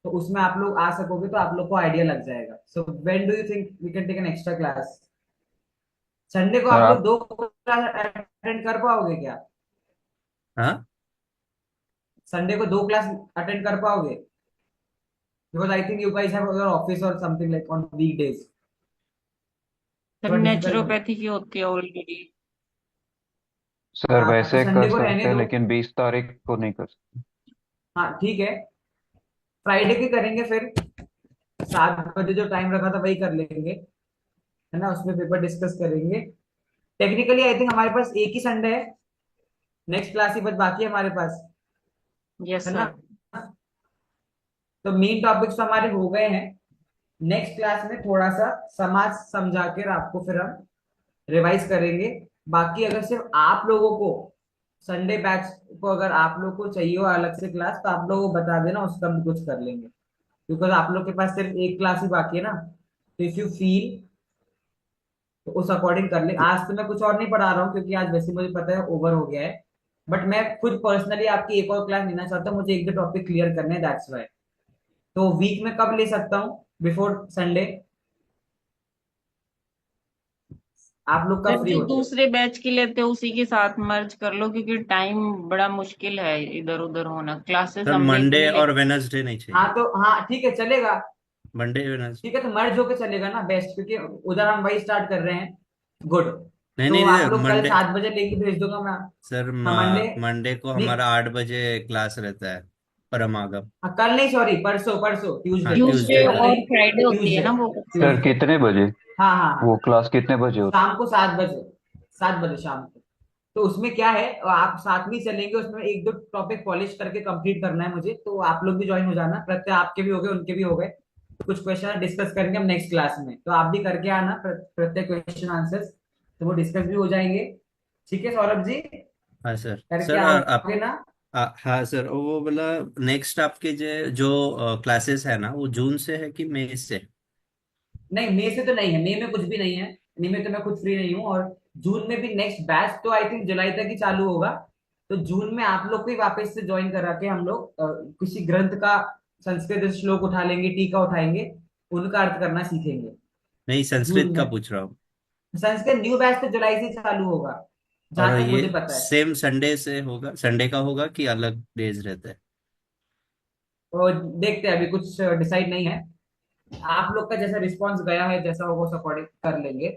Speaker 1: तो उसमें आप लोग आ सकोगे तो आप लोग को आइडिया लग जाएगा। So when do you think we can take an extra class? Sunday को
Speaker 4: सर
Speaker 1: आप लोग
Speaker 4: आप,
Speaker 1: 2 क्लास अटेंड कर पाओगे क्या?
Speaker 3: हाँ
Speaker 1: संडे को 2 क्लास अटेंड कर पाओगे? Because I think you guys have your office और something like on weekdays.
Speaker 2: Sir
Speaker 1: थोड़ा डिफिकल्ट है।
Speaker 2: नेचुरोपैथी की होती है ऑलरेडी।
Speaker 4: सर
Speaker 1: तो
Speaker 4: वैसे
Speaker 1: संडे
Speaker 4: कर
Speaker 1: को रहने
Speaker 4: सकते हैं
Speaker 1: दो।
Speaker 4: लेकिन 20 तारीख को नहीं कर सकते।
Speaker 1: हाँ ठीक है, फ्राइडे की करेंगे फिर। 7 बजे जो टाइम रखा था वही कर लेंगे, है ना? उसमें पेपर डिस्कस करेंगे। टेक्निकली आई थिंक हमारे पास एक ही संडे है, नेक्स्ट क्लास ही बस बाकी है हमारे पास,
Speaker 2: यस
Speaker 1: है ना?
Speaker 2: सर।
Speaker 1: तो मेन टॉपिक्स तो हमारे हो गए हैं। नेक्स्ट क्लास में थोड़ा सा समाज समझा कर आपको फिर हम रिवाइज करेंगे। बाकी अगर सिर्फ आप लोगों को संडे बैच को अगर आप लोग को चाहिए हो अलग से क्लास, तो आप लोगों को बता देना, उसका हम कुछ कर लेंगे। बिकॉज आप लोग के पास सिर्फ एक क्लास ही बाकी है ना, तो इफ यू फील तो उस अकॉर्डिंग कर ले। आज तो मैं कुछ और नहीं पढ़ा रहा हूँ क्योंकि आज वैसे मुझे पता है ओवर हो गया है, बट मैं खुद पर्सनली आपकी एक और क्लास लेना चाहता हूँ, मुझे एक दो टॉपिक क्लियर करने हैं, दैट्स वाई। तो वीक में कब ले सकता हूँ बिफोर संडे? आप लोग
Speaker 2: सर
Speaker 1: कब फ्री
Speaker 2: जो
Speaker 1: होते हो?
Speaker 2: दूसरे बैच के लेते हो उसी के साथ मर्ज कर लो, क्योंकि टाइम बड़ा मुश्किल है इधर उधर होना, क्लासेस
Speaker 3: सर,
Speaker 2: हम
Speaker 3: मंडे
Speaker 2: इतनी
Speaker 3: और
Speaker 2: लेते।
Speaker 3: वेनसडे नहीं
Speaker 1: हाँ
Speaker 3: चाहिए।
Speaker 1: तो हाँ ठीक है, चलेगा।
Speaker 3: Monday Wednesday.
Speaker 1: ठीक है, तो मर्ज होके चलेगा ना बेस्ट, क्योंकि उधर हम वही स्टार्ट कर रहे हैं। गुड।
Speaker 3: नहीं
Speaker 1: तो
Speaker 3: नहीं नहीं
Speaker 1: आप
Speaker 3: सर,
Speaker 1: लोग कल
Speaker 3: मंडे।
Speaker 1: 7 बजे लिंक भेज दूंगा मैं।
Speaker 3: सर
Speaker 1: हाँ मंडे।
Speaker 3: मंडे को
Speaker 1: नहीं,
Speaker 3: हमारा 8 बजे क्लास रहता है, परमागम।
Speaker 1: हाँ, कल नहीं, सॉरी, परसों, परसों
Speaker 3: हाँ,
Speaker 1: ट्यूसडे।
Speaker 2: ट्यूसडे
Speaker 3: ट्यूसडे को।
Speaker 1: कल
Speaker 2: और
Speaker 1: नहीं,
Speaker 2: फ्राइडे होती है
Speaker 1: ट्यूसडे।
Speaker 2: ना वो।
Speaker 4: Sir
Speaker 1: Tuesday.
Speaker 4: कितने बजे,
Speaker 1: हाँ हाँ
Speaker 4: वो
Speaker 1: हाँ,
Speaker 4: क्लास कितने बजे होती?
Speaker 1: शाम को 7 बजे। 7 बजे शाम को। तो उसमें क्या है, आप साथ में ही चलेंगे, उसमें एक दो टॉपिक पॉलिश करके कंप्लीट करना है मुझे, तो आप लोग भी ज्वाइन हो जाना। प्रत्यय आपके भी हो गए, उनके भी हो गए। कुछ क्वेश्चन डिस्कस करेंगे हम नेक्स्ट क्लास में, तो आप भी करके आना प्रत्येक क्वेश्चन आंसर्स, तो वो डिस्कस भी हो जाएंगे। ठीक है सौरभ जी?
Speaker 3: हाँ सर।
Speaker 1: करके
Speaker 3: सर आप।
Speaker 1: आओगे ना?
Speaker 3: हाँ सर, वो बोला नेक्स्ट आपके जो जो क्लासेस है ना, वो जून से है कि मई से?
Speaker 1: नहीं, मई से तो नहीं है, मई में कुछ भी नहीं है। मई में तो मैं खुद फ्री नहीं हूँ, और जून में भी नेक्स्ट बैच तो आई थिंक जुलाई तक ही चालू होगा। तो जून में आप लोग को ही वापस से ज्वाइन करा के हम लोग किसी ग्रंथ का संस्कृत श्लोक उठा लेंगे, टीका उठाएंगे, उनका अर्थ करना सीखेंगे।
Speaker 3: नहीं, संस्कृत
Speaker 1: जून
Speaker 3: का
Speaker 1: में
Speaker 3: पूछ रहा हूँ।
Speaker 1: संस्कृत न्यू बैच तो जुलाई से चालू होगा,
Speaker 3: और
Speaker 1: जहां तक
Speaker 3: ये
Speaker 1: मुझे पता है।
Speaker 3: सेम संडे से होगा, संडे का होगा कि अलग डेज रहता है?
Speaker 1: तो देखते हैं, अभी कुछ डिसाइड नहीं है। आप लोग का जैसा रिस्पॉन्स गया है, जैसा होगा उस अकॉर्डिंग कर लेंगे।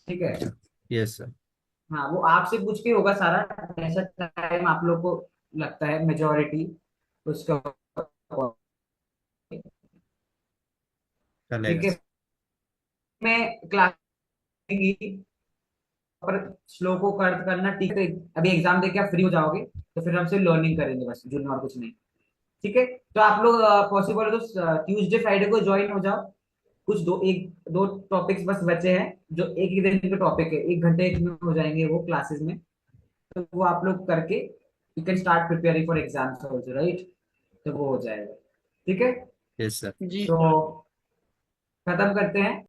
Speaker 1: ठीक है।
Speaker 3: अच्छा। Yes sir.
Speaker 1: हाँ, वो आपसे पूछ के होगा सारा, ऐसा टाइम आप लोग को लगता है मेजोरिटी उसका।
Speaker 3: चलेगा
Speaker 1: ठीक है।
Speaker 3: सर।
Speaker 1: मैं क्लास पर श्लोकों का अर्थ करना, ठीक है? अभी एग्जाम दे के आप फ्री हो जाओगे, तो फिर हम सिर्फ लर्निंग करेंगे बस जून में, और कुछ नहीं। ठीक है, तो आप लोग पॉसिबल हो तो ट्यूसडे फ्राइडे को ज्वाइन हो जाओ। कुछ एक दो टॉपिक्स बस बचे हैं, जो एक ही दिन के टॉपिक है, 1 घंटे में हो जाएंगे वो क्लासेस में। तो वो आप लोग करके you can start preparing for exams also, right? तो वो हो जाएगा। ठीक है।
Speaker 3: Yes sir.
Speaker 2: जी
Speaker 1: तो
Speaker 2: सर।
Speaker 1: खत्म करते हैं।